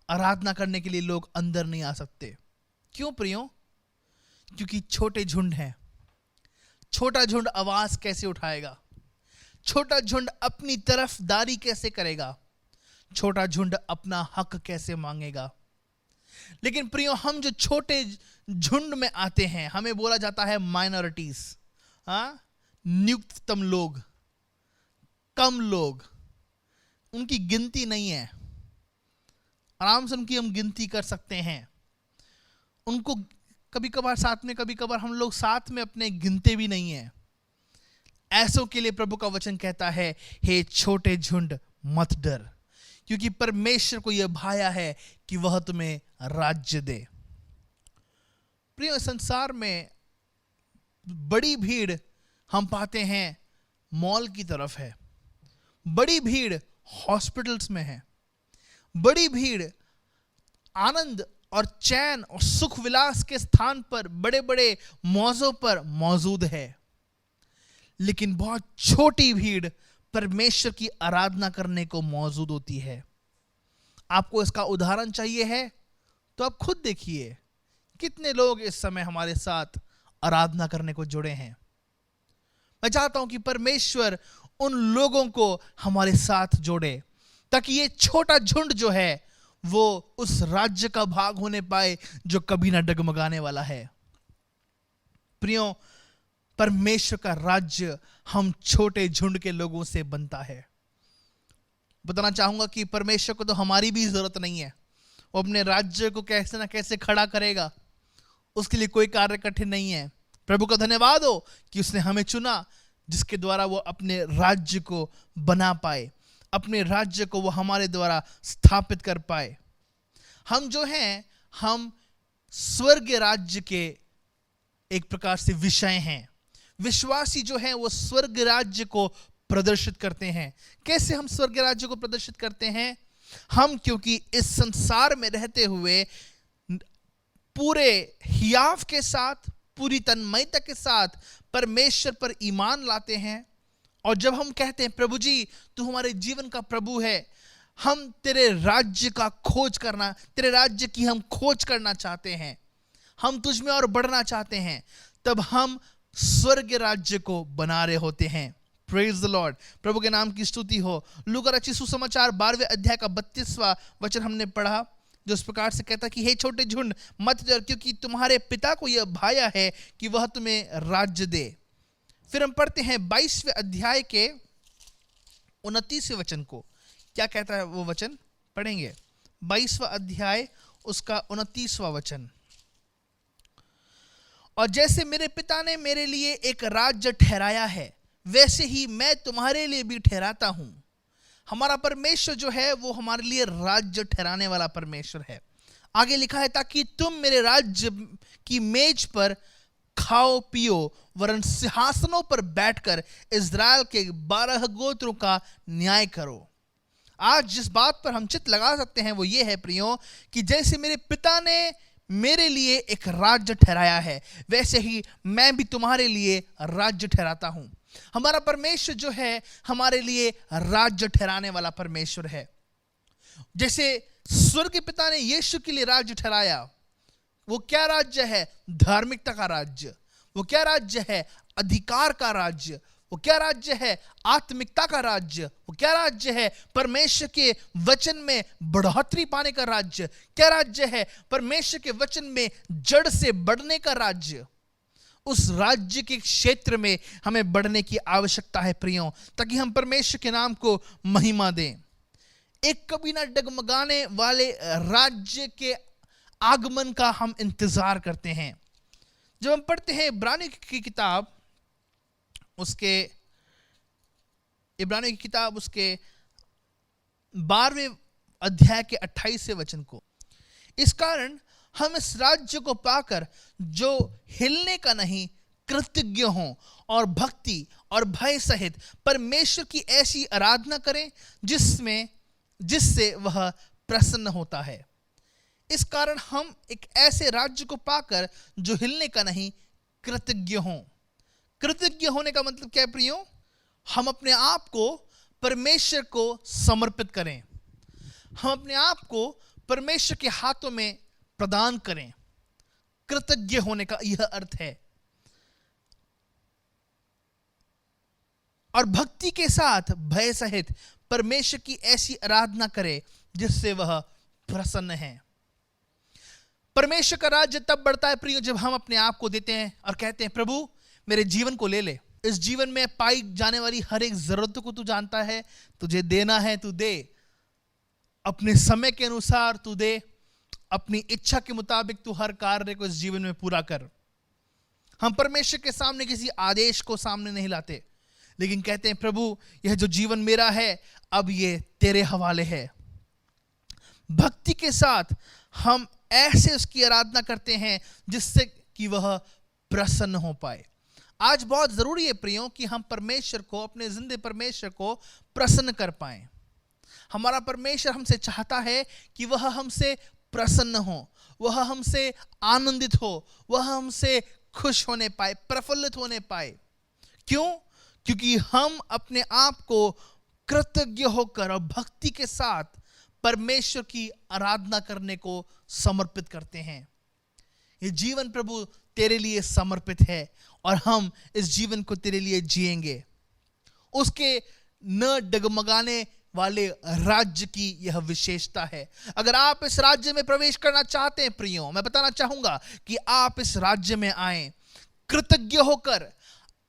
S1: आराधना करने के लिए लोग अंदर नहीं आ सकते। क्यों प्रियो? क्योंकि छोटे झुंड हैं। छोटा झुंड आवाज कैसे उठाएगा? छोटा झुंड अपनी तरफदारी कैसे करेगा? छोटा झुंड अपना हक कैसे मांगेगा? लेकिन प्रियो, हम जो छोटे झुंड में आते हैं, हमें बोला जाता है माइनॉरिटीज, न्यूनतम लोग, कम लोग, उनकी गिनती नहीं है। आराम से उनकी हम गिनती कर सकते हैं। उनको कभी कभार साथ में, कभी कभार हम लोग साथ में अपने गिनते भी नहीं है। ऐसों के लिए प्रभु का वचन कहता है, हे छोटे झुंड मत डर, क्योंकि परमेश्वर को यह भाया है कि वह तुम्हें राज्य दे। प्रिय, संसार में बड़ी भीड़ हम पाते हैं मॉल की तरफ है, बड़ी भीड़ हॉस्पिटल्स में है, बड़ी भीड़ आनंद और चैन और सुख विलास के स्थान पर, बड़े बड़े मौजों पर मौजूद है। लेकिन बहुत छोटी भीड़ परमेश्वर की आराधना करने को मौजूद होती है। आपको इसका उदाहरण चाहिए है तो आप खुद देखिए कितने लोग इस समय हमारे साथ आराधना करने को जुड़े हैं। मैं चाहता हूं कि परमेश्वर उन लोगों को हमारे साथ जोड़े, ताकि ये छोटा झुंड जो है वो उस राज्य का भाग होने पाए जो कभी ना डगमगाने वाला है। प्रियो, परमेश्वर का राज्य हम छोटे झुंड के लोगों से बनता है। बताना चाहूंगा कि परमेश्वर को तो हमारी भी जरूरत नहीं है। वो अपने राज्य को कैसे ना कैसे खड़ा करेगा, उसके लिए कोई कार्य कठिन नहीं है। प्रभु का धन्यवाद हो कि उसने हमें चुना, जिसके द्वारा वो अपने राज्य को बना पाए, अपने राज्य को वो हमारे द्वारा स्थापित कर पाए। हम जो हैं, हम स्वर्ग राज्य के एक प्रकार से विषय हैं। विश्वासी जो हैं वो स्वर्ग राज्य को प्रदर्शित करते हैं। कैसे हम स्वर्ग राज्य को प्रदर्शित करते हैं? हम क्योंकि इस संसार में रहते हुए पूरे हियाव के साथ, पूरी तन्मयता के साथ परमेश्वर पर ईमान लाते हैं। और जब हम कहते हैं प्रभु जी तू हमारे जीवन का प्रभु है, हम तेरे राज्य का खोज करना, तेरे राज्य की हम खोज करना चाहते हैं, हम तुझ में और बढ़ना चाहते हैं, तब हम स्वर्ग राज्य को बना रहे होते हैं। प्रेज द लॉर्ड, प्रभु के नाम की स्तुति हो। लूका रचित सुसमाचार 12वें अध्याय का 32वां वचन हमने पढ़ा, जो इस प्रकार से कहता कि हे छोटे झुंड मत डर, क्योंकि तुम्हारे पिता को यह भाया है कि वह तुम्हें राज्य दे। फिर हम पढ़ते हैं 22वें अध्याय के 29वें वचन को। क्या कहता है वो वचन? पढ़ेंगे 22वां अध्याय उसका 29वां वचन। और जैसे मेरे पिता ने मेरे लिए एक राज्य ठहराया है, वैसे ही मैं तुम्हारे लिए भी ठहराता हूं। हमारा परमेश्वर जो है वो हमारे लिए राज्य ठहराने वाला परमेश्वर है। आगे लिखा है, ताकि तुम मेरे राज्य की मेज पर खाओ पियो, वरन सिंहासनों पर बैठकर इज़राइल के 12 गोत्रों का न्याय करो। आज जिस बात पर हम चित्त लगा सकते हैं वो ये है प्रियो, कि जैसे मेरे पिता ने मेरे लिए एक राज्य ठहराया है, वैसे ही मैं भी तुम्हारे लिए राज्य ठहराता हूं। हमारा परमेश्वर जो है हमारे लिए राज्य ठहराने वाला परमेश्वर है। जैसे स्वर्ग के पिता ने यीशु के लिए राज्य ठहराया, वो क्या राज्य है? धार्मिकता का राज्य। वो क्या राज्य है? अधिकार का राज्य। वो क्या राज्य है? आत्मिकता का राज्य। वो क्या राज्य है? परमेश्वर के वचन में बढ़ोतरी पाने का राज्य। क्या राज्य है? परमेश्वर के वचन में जड़ से बढ़ने का राज्य। उस राज्य के क्षेत्र में हमें बढ़ने की आवश्यकता है प्रियों, ताकि हम परमेश्वर के नाम को महिमा दें। एक कभी ना डगमगाने वाले राज्य के आगमन का हम इंतजार करते हैं। जब हम पढ़ते हैं इब्रानियों की किताब उसके 12वें अध्याय के 28वें वचन को, इस कारण हम इस राज्य को पाकर जो हिलने का नहीं, कृतज्ञ हों और भक्ति और भय सहित परमेश्वर की ऐसी आराधना करें जिससे वह प्रसन्न होता है। इस कारण हम एक ऐसे राज्य को पाकर जो हिलने का नहीं, कृतज्ञ हों। कृतज्ञ होने का मतलब क्या है प्रियो? हम अपने आप को परमेश्वर को समर्पित करें, हम अपने आप को परमेश्वर के हाथों में प्रदान करें। कृतज्ञ होने का यह अर्थ है। और भक्ति के साथ भय सहित परमेश्वर की ऐसी आराधना करें जिससे वह प्रसन्न है। परमेश्वर का राज्य तब बढ़ता है प्रियो जब हम अपने आप को देते हैं और कहते हैं, प्रभु मेरे जीवन को ले ले। इस जीवन में पाई जाने वाली हर एक जरूरत को तू जानता है, तुझे देना है तू दे, अपने समय के अनुसार तू दे, अपनी इच्छा के मुताबिक तू हर कार्य को इस जीवन में पूरा कर। हम परमेश्वर के सामने किसी आदेश को सामने नहीं लाते, लेकिन कहते हैं, प्रभु यह जो जीवन मेरा है अब ये तेरे हवाले है। भक्ति के साथ हम ऐसे उसकी आराधना करते हैं जिससे कि वह प्रसन्न हो पाए। आज बहुत जरूरी है प्रियो कि हम परमेश्वर को, अपने जिंदे परमेश्वर को प्रसन्न कर पाएं। हमारा परमेश्वर हमसे चाहता है कि वह हमसे प्रसन्न हो, वह हमसे आनंदित हो, वह हमसे खुश होने पाए, प्रफुल्लित होने पाए। क्यों? क्योंकि हम अपने आप को कृतज्ञ होकर और भक्ति के साथ परमेश्वर की आराधना करने को समर्पित करते हैं। ये जीवन प्रभु तेरे लिए समर्पित है और हम इस जीवन को तेरे लिए जिएंगे। उसके न डगमगाने वाले राज्य की यह विशेषता है। अगर आप इस राज्य में प्रवेश करना चाहते हैं प्रियो, मैं बताना चाहूंगा कि आप इस राज्य में आए कृतज्ञ होकर,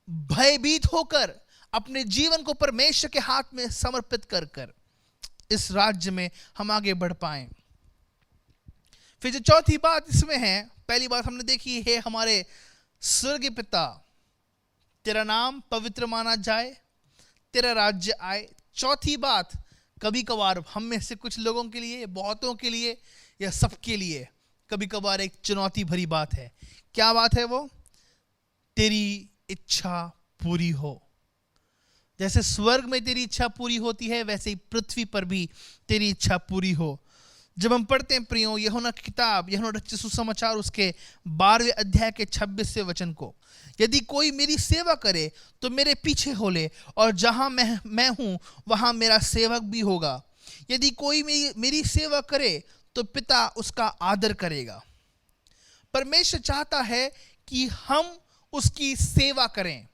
S1: भयभीत होकर, अपने जीवन को परमेश्वर के हाथ में समर्पित कर इस राज्य में हम आगे बढ़ पाएं। फिर जो चौथी बात इसमें है, पहली बात हमने देखी है, हमारे स्वर्गीय पिता तेरा नाम पवित्र माना जाए, तेरा राज्य आए। चौथी बात, कभी कभार हम में से कुछ लोगों के लिए, बहुतों के लिए या सबके लिए कभी कभार एक चुनौती भरी बात है। क्या बात है वो? तेरी इच्छा पूरी हो। जैसे स्वर्ग में तेरी इच्छा पूरी होती है, वैसे ही पृथ्वी पर भी तेरी इच्छा पूरी हो। जब हम पढ़ते हैं प्रियो यूहन्ना की किताब, यूहन्ना रचित सुसमाचार उसके 12वें अध्याय के 26वें वचन को, यदि कोई मेरी सेवा करे तो मेरे पीछे हो ले, और जहां मैं हूं वहां मेरा सेवक भी होगा। यदि कोई मेरी सेवा करे तो पिता उसका आदर करेगा। परमेश्वर चाहता है कि हम उसकी सेवा करें।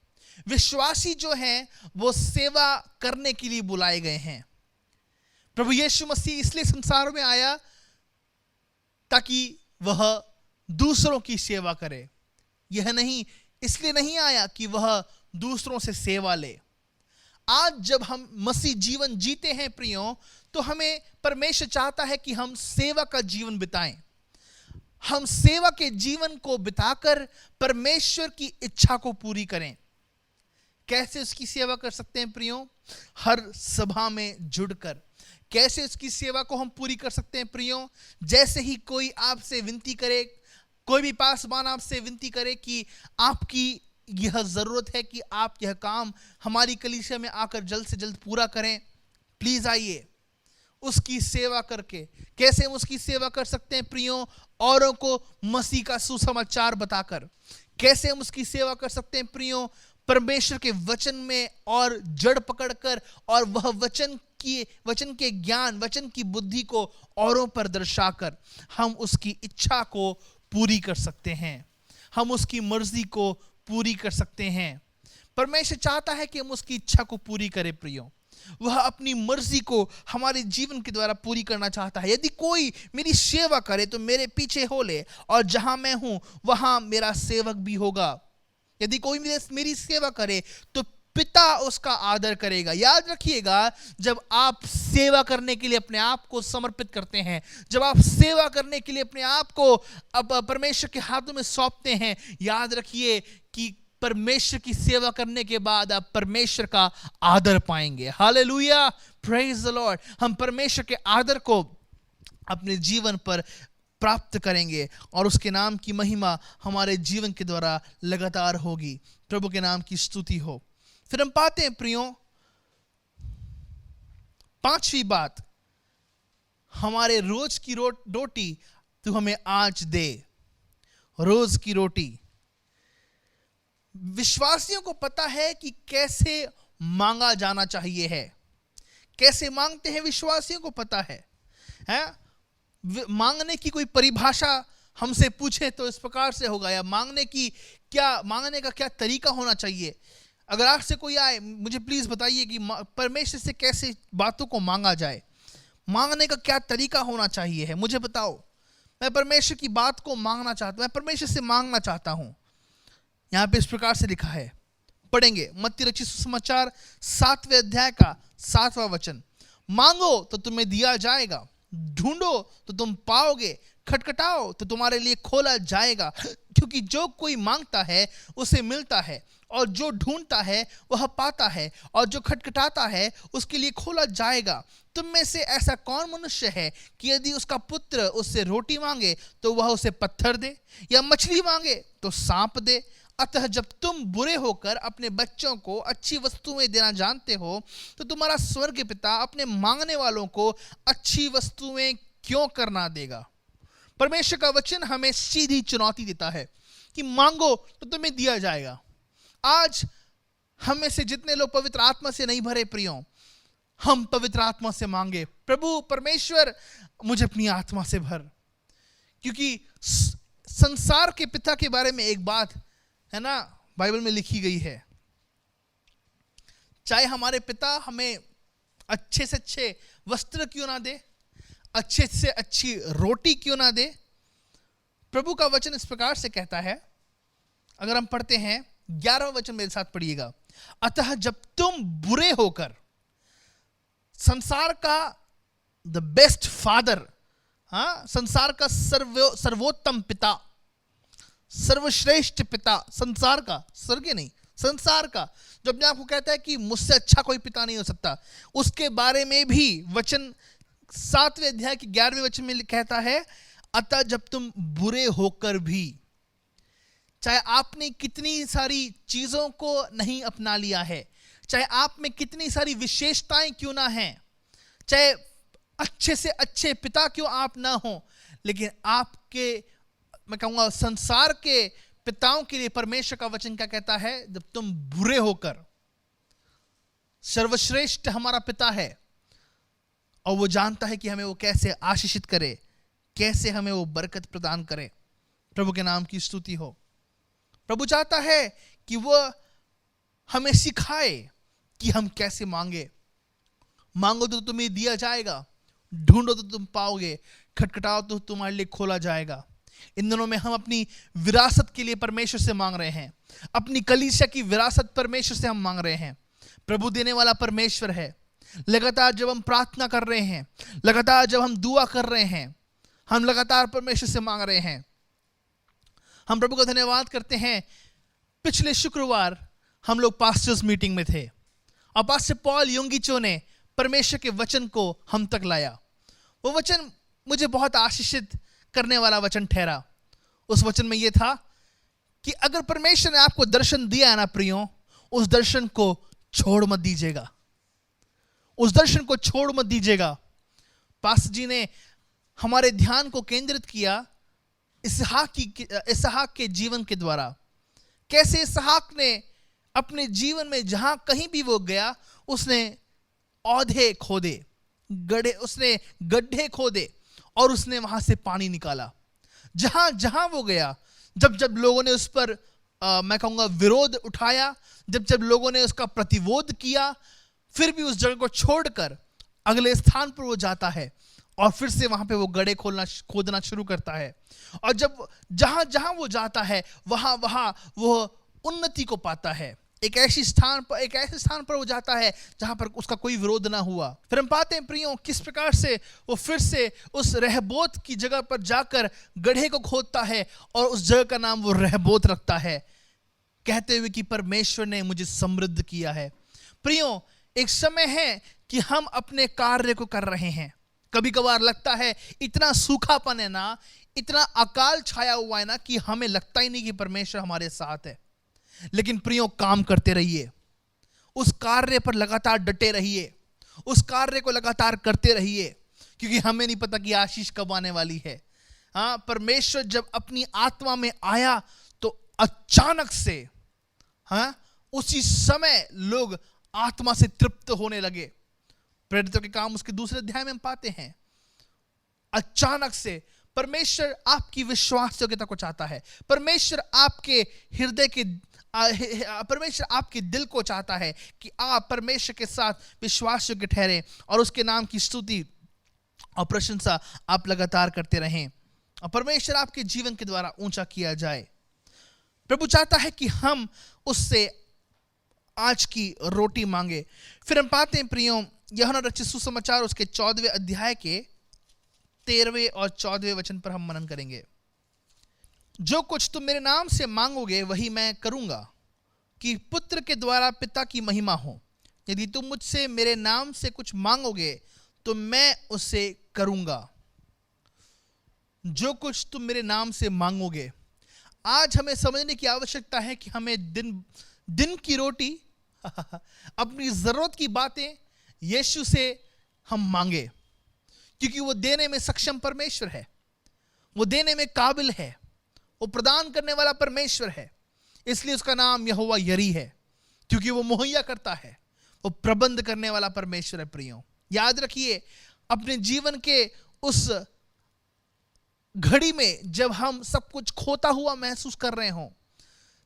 S1: विश्वासी जो हैं वो सेवा करने के लिए बुलाए गए हैं। प्रभु यीशु मसीह इसलिए संसार में आया ताकि वह दूसरों की सेवा करे। यह नहीं, इसलिए नहीं आया कि वह दूसरों से सेवा ले। आज जब हम मसीह जीवन जीते हैं प्रियो, तो हमें परमेश्वर चाहता है कि हम सेवा का जीवन बिताएं। हम सेवा के जीवन को बिताकर परमेश्वर की इच्छा को पूरी करें। कैसे उसकी सेवा कर सकते हैं प्रियो? हर सभा में जुड़कर। कैसे उसकी सेवा को हम पूरी कर सकते हैं प्रियो? जैसे ही कोई आपसे विनती करे, कोई भी पासवान आपसे विनती करे कि आपकी यह जरूरत है कि आप यह काम हमारी कलीसिया में आकर जल्द से जल्द पूरा करें, प्लीज आइए। उसकी सेवा करके कैसे हम उसकी सेवा कर सकते हैं प्रियो? औरों को मसीह का सुसमाचार बताकर। कैसे हम उसकी सेवा कर सकते हैं प्रियो? परमेश्वर के वचन में और जड़ पकड़कर, और वह वचन के ज्ञान, वचन की बुद्धि को औरों पर दर्शाकर हम उसकी इच्छा को पूरी कर सकते हैं। हम उसकी मर्जी को पूरी कर सकते हैं। परमेश्वर चाहता है कि हम उसकी इच्छा को पूरी करें प्रियो। वह अपनी मर्जी को हमारे जीवन के द्वारा पूरी करना चाहता है। यदि कोई मेरी सेवा करे तो मेरे पीछे हो ले, और जहां मैं हूं वहां मेरा सेवक भी होगा। यदि कोई मेरी सेवा करे तो पिता उसका आदर करेगा। याद रखिएगा, जब आप सेवा करने के लिए अपने आप को समर्पित करते हैं, जब आप सेवा करने के लिए अपने आप को परमेश्वर के हाथों में सौंपते हैं, याद रखिए कि परमेश्वर की सेवा करने के बाद आप परमेश्वर का आदर पाएंगे। Hallelujah, praise the Lord. हम परमेश्वर के आदर को अपने जीवन पर प्राप्त करेंगे और उसके नाम की महिमा हमारे जीवन के द्वारा लगातार होगी। प्रभु के नाम की स्तुति हो। फिर हम पाते हैं प्रियो, पांचवी बात, हमारे रोज की रोटी तू हमें आज दे। रोज की रोटी। विश्वासियों को पता है कि कैसे मांगा जाना चाहिए है। कैसे मांगते हैं विश्वासियों को पता है? मांगने की कोई परिभाषा हमसे पूछे तो इस प्रकार से होगा, या मांगने का क्या तरीका होना चाहिए। अगर आपसे कोई आए, मुझे प्लीज बताइए कि परमेश्वर से कैसे बातों को मांगा जाए, मांगने का क्या तरीका होना चाहिए है, मुझे बताओ। मैं परमेश्वर की बात को मांगना चाहता हूं, मैं परमेश्वर से मांगना चाहता हूं। यहां पे इस प्रकार से लिखा है, पढ़ेंगे मत्ती रचित सुसमाचार 7वें अध्याय का 7वां वचन। मांगो तो तुम्हें दिया जाएगा, ढूंढो तो तुम पाओगे, खटखटाओ तो तुम्हारे लिए खोला जाएगा। क्योंकि जो कोई मांगता है उसे मिलता है, और जो ढूंढता है वह पाता है, और जो खटखटाता है उसके लिए खोला जाएगा। तुम में से ऐसा कौन मनुष्य है कि यदि उसका पुत्र उससे रोटी मांगे तो वह उसे पत्थर दे, या मछली मांगे तो सांप दे? अतः जब तुम बुरे होकर अपने बच्चों को अच्छी वस्तुएं देना जानते हो, तो तुम्हारा स्वर्ग पिता अपने मांगने वालों को अच्छी वस्तुएं क्यों करना देगा। परमेश्वर का वचन हमें सीधी चुनौती देता है कि मांगो तो तुम्हें दिया जाएगा। आज हम में से जितने लोग पवित्र आत्मा से नहीं भरे प्रियो, हम पवित्र आत्मा से मांगे, प्रभु परमेश्वर मुझे अपनी आत्मा से भर। क्योंकि संसार के पिता के बारे में एक बात है ना, बाइबल में लिखी गई है, चाहे हमारे पिता हमें अच्छे से अच्छे वस्त्र क्यों ना दे, अच्छे से अच्छी रोटी क्यों ना दे, प्रभु का वचन इस प्रकार से कहता है। अगर हम पढ़ते हैं 11वां वचन, मेरे साथ पढ़िएगा। अतः जब तुम बुरे होकर, संसार का द बेस्ट फादर, संसार का सर्वोत्तम पिता, सर्वश्रेष्ठ पिता, संसार का, स्वर्ग नहीं, संसार का, जो अपने आप को कहता है कि मुझसे अच्छा कोई पिता नहीं हो सकता, उसके बारे में भी वचन 7वें अध्याय के 11वें वचन में कहता है, अतः जब तुम बुरे होकर भी, चाहे आपने कितनी सारी चीजों को नहीं अपना लिया है, चाहे आप में कितनी सारी विशेषताएं क्यों ना हैं, चाहे अच्छे से अच्छे पिता क्यों आप ना हो, लेकिन आपके, मैं कहूंगा संसार के पिताओं के लिए परमेश्वर का वचन क्या कहता है, जब तुम बुरे होकर, सर्वश्रेष्ठ हमारा पिता है और वो जानता है कि हमें वो कैसे आशीषित करे, कैसे हमें वो बरकत प्रदान करे। प्रभु के नाम की स्तुति हो। प्रभु चाहता है कि वह हमें सिखाए कि हम कैसे मांगे। मांगो तो तुम्हें दिया जाएगा, ढूंढो तो तुम पाओगे, खटखटाओ तो तुम्हारे लिए खोला जाएगा। इन दिनों में हम अपनी विरासत के लिए परमेश्वर से मांग रहे हैं, अपनी कलीसिया की विरासत परमेश्वर से हम मांग रहे हैं। प्रभु देने वाला परमेश्वर है। लगातार जब हम प्रार्थना कर रहे हैं, लगातार जब हम दुआ कर रहे हैं, हम लगातार परमेश्वर से मांग रहे हैं। हम प्रभु का धन्यवाद करते हैं। पिछले शुक्रवार हम लोग पास्टर्स मीटिंग में थे और पास्टर पॉल योंगिचो ने परमेश्वर के वचन को हम तक लाया। वो वचन मुझे बहुत आशीषित करने वाला वचन ठहरा। उस वचन में यह था कि अगर परमेश्वर ने आपको दर्शन दिया है ना प्रियो, उस दर्शन को छोड़ मत दीजिएगा, उस दर्शन को छोड़ मत दीजिएगा। पास्टर जी ने हमारे ध्यान को केंद्रित किया इसहाक के जीवन के द्वारा। कैसे इसहाक ने अपने जीवन में जहां कहीं भी वो गया, उसने औधे खोदे, उसने गड्ढे खोदे और उसने वहां से पानी निकाला। जहां जहां वो गया, जब जब लोगों ने उस पर मैं कहूंगा विरोध उठाया, जब जब लोगों ने उसका प्रतिरोध किया, फिर भी उस जगह को छोड़कर अगले स्थान पर वो जाता है और फिर से वहां पे वो गड्ढे खोदना शुरू करता है। और जब जहां जहां वो जाता है, वहां वहां वो उन्नति को पाता है। एक ऐसे स्थान पर वो जाता है जहां पर उसका कोई विरोध ना हुआ। फिर हम पाते हैं प्रियो किस प्रकार से वो फिर से उस रहबोत की जगह पर जाकर गड्ढे को खोदता है और उस जगह का नाम वो रहबोत रखता है, कहते हुए कि परमेश्वर ने मुझे समृद्ध किया है। प्रियो, एक समय है कि हम अपने कार्य को कर रहे हैं। कभी कभार लगता है इतना सूखापन है ना, इतना अकाल छाया हुआ है ना कि हमें लगता ही नहीं कि परमेश्वर हमारे साथ है। लेकिन प्रियो, काम करते रहिए, उस कार्य पर लगातार डटे रहिए, उस कार्य को लगातार करते रहिए, क्योंकि हमें नहीं पता कि आशीष कब आने वाली है। हाँ, परमेश्वर जब अपनी आत्मा में आया तो अचानक से, हाँ, उसी समय लोग आत्मा से तृप्त होने लगे। प्रेरितों के काम उसके दूसरे अध्याय में हम पाते हैं, अचानक से परमेश्वर आपकी विश्वास योग्यता को चाहता है। परमेश्वर आपके हृदय के परमेश्वर आपके दिल को चाहता है कि आप परमेश्वर के साथ विश्वास योग्य ठहरे और उसके नाम की स्तुति और प्रशंसा आप लगातार करते रहें और परमेश्वर आपके जीवन के द्वारा ऊंचा किया जाए। प्रभु चाहता है कि हम उससे आज की रोटी मांगे। फिर हम पाते हैं प्रियो, यूहन्ना रचित सुसमाचार उसके 14वें अध्याय के 13वें और 14वें वचन पर हम मनन करेंगे। जो कुछ तुम मेरे नाम से मांगोगे वही मैं करूंगा, कि पुत्र के द्वारा पिता की महिमा हो। यदि तुम मुझसे मेरे नाम से कुछ मांगोगे तो मैं उसे करूंगा। जो कुछ तुम मेरे नाम से मांगोगे, आज हमें समझने की आवश्यकता है कि हमें दिन की रोटी अपनी जरूरत की बातें यीशु से हम मांगे, क्योंकि वो देने में सक्षम परमेश्वर है, वो देने में काबिल है, वो प्रदान करने वाला परमेश्वर है। इसलिए उसका नाम यहोवा यरी है, क्योंकि वो मुहैया करता है, वो प्रबंध करने वाला परमेश्वर है। प्रियो, याद रखिए, अपने जीवन के उस घड़ी में जब हम सब कुछ खोता हुआ महसूस कर रहे हों,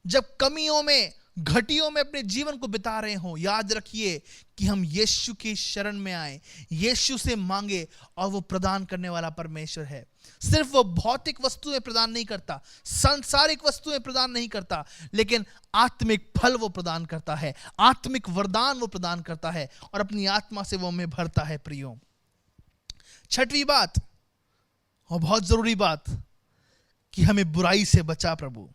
S1: जब कमियों में घटियों में अपने जीवन को बिता रहे हों, याद रखिए कि हम यीशु की शरण में आए, यीशु से मांगे और वो प्रदान करने वाला परमेश्वर है। सिर्फ वो भौतिक वस्तुएं प्रदान नहीं करता, सांसारिक वस्तुएं प्रदान नहीं करता, लेकिन आत्मिक फल वो प्रदान करता है, आत्मिक वरदान वो प्रदान करता है और अपनी आत्मा से वो हमें भरता है। प्रियो, छठवीं बात और बहुत जरूरी बात कि हमें बुराई से बचा। प्रभु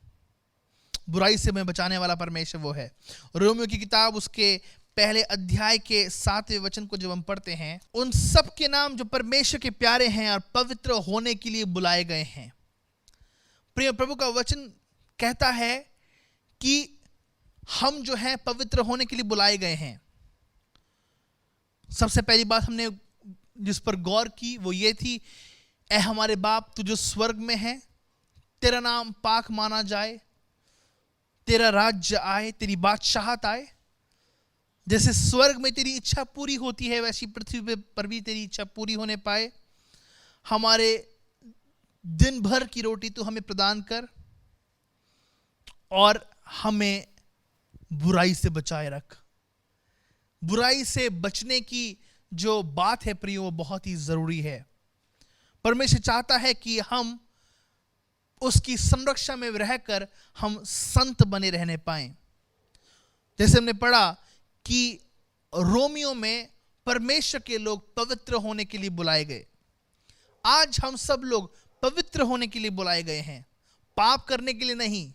S1: बुराई से हमें बचाने वाला परमेश्वर वो है। रोमियो की किताब उसके पहले अध्याय के 7वें वचन को जब हम पढ़ते हैं, उन सब के नाम जो परमेश्वर के प्यारे हैं और पवित्र होने के लिए बुलाए गए हैं। प्रिय, प्रभु का वचन कहता है कि हम जो हैं पवित्र होने के लिए बुलाए गए हैं। सबसे पहली बात हमने जिस पर गौर की वो ये थी, ऐ हमारे बाप तू जो स्वर्ग में है, तेरा नाम पाक माना जाए, तेरा राज्य आए, तेरी बादशाहत आए। जैसे स्वर्ग में तेरी इच्छा पूरी होती है, वैसी पृथ्वी पर भी तेरी इच्छा पूरी होने पाए। हमारे दिन भर की रोटी तू हमें प्रदान कर और हमें बुराई से बचाए रख। बुराई से बचने की जो बात है प्रियो, वो बहुत ही जरूरी है। परमेश्वर चाहता है कि हम उसकी संरक्षा में रहकर हम संत बने रहने पाएं। जैसे हमने पढ़ा कि रोमियो में परमेश्वर के लोग पवित्र होने के लिए बुलाए गए। आज हम सब लोग पवित्र होने के लिए बुलाए गए हैं, पाप करने के लिए नहीं,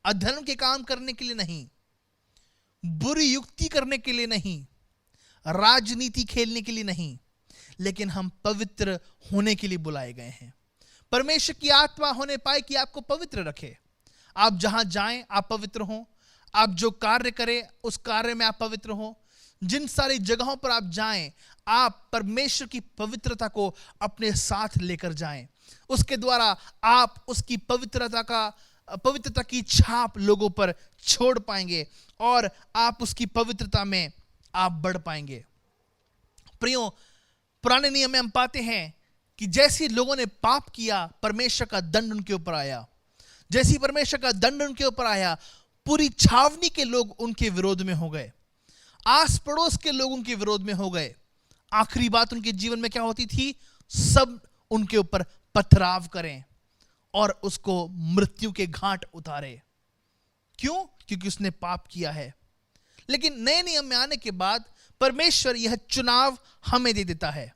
S1: अधर्म के काम करने के लिए नहीं, बुरी युक्ति करने के लिए नहीं, राजनीति खेलने के लिए नहीं, लेकिन हम पवित्र होने के लिए बुलाए गए हैं। परमेश्वर की आत्मा होने पाए कि आपको पवित्र रखे। आप जहां जाएं आप पवित्र हों, आप जो कार्य करें उस कार्य में आप पवित्र हों, जिन सारी जगहों पर आप जाएं आप परमेश्वर की पवित्रता को अपने साथ लेकर जाएं। उसके द्वारा आप उसकी पवित्रता की छाप लोगों पर छोड़ पाएंगे और आप उसकी पवित्रता में आप बढ़ पाएंगे। प्रियो, पुराने नियम में हम पाते हैं कि जैसे लोगों ने पाप किया, परमेश्वर का दंड उनके ऊपर आया। जैसे परमेश्वर का दंड उनके ऊपर आया, पूरी छावनी के लोग उनके विरोध में हो गए, आस पड़ोस के लोग उनके विरोध में हो गए। आखिरी बात उनके जीवन में क्या होती थी? सब उनके ऊपर पथराव करें और उसको मृत्यु के घाट उतारे। क्यों? क्योंकि उसने पाप किया है। लेकिन नए नियम में आने के बाद परमेश्वर यह चुनाव हमें दे देता है।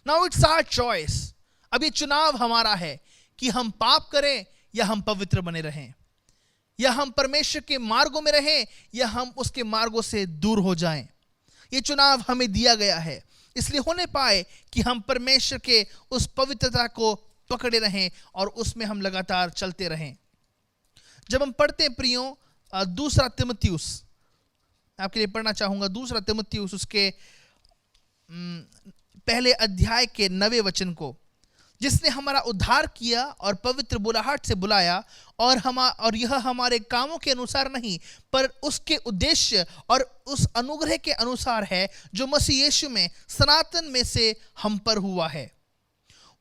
S1: Now it's our choice. अब ये चुनाव हमारा है कि हम पाप करें या हम पवित्र बने रहें, या हम परमेश्वर के मार्गों में रहें या हम उसके मार्गों से दूर हो जाएं। ये चुनाव हमें दिया गया है, इसलिए होने पाए कि हम परमेश्वर के उस पवित्रता को पकड़े रहें और उसमें हम लगातार चलते रहें। जब हम पढ़ते हैं प्रियो दूसरा तिमुथियुस आपके लिए पढ़ना चाहूंगा 2 तीमुथियुस उसके पहले अध्याय के 9वें वचन को। जिसने हमारा उद्धार किया और पवित्र बुलाहट से बुलाया और यह हमारे कामों के अनुसार नहीं, पर उसके उद्देश्य और उस अनुग्रह के अनुसार है जो मसीह यीशु में सनातन में से हम पर हुआ है।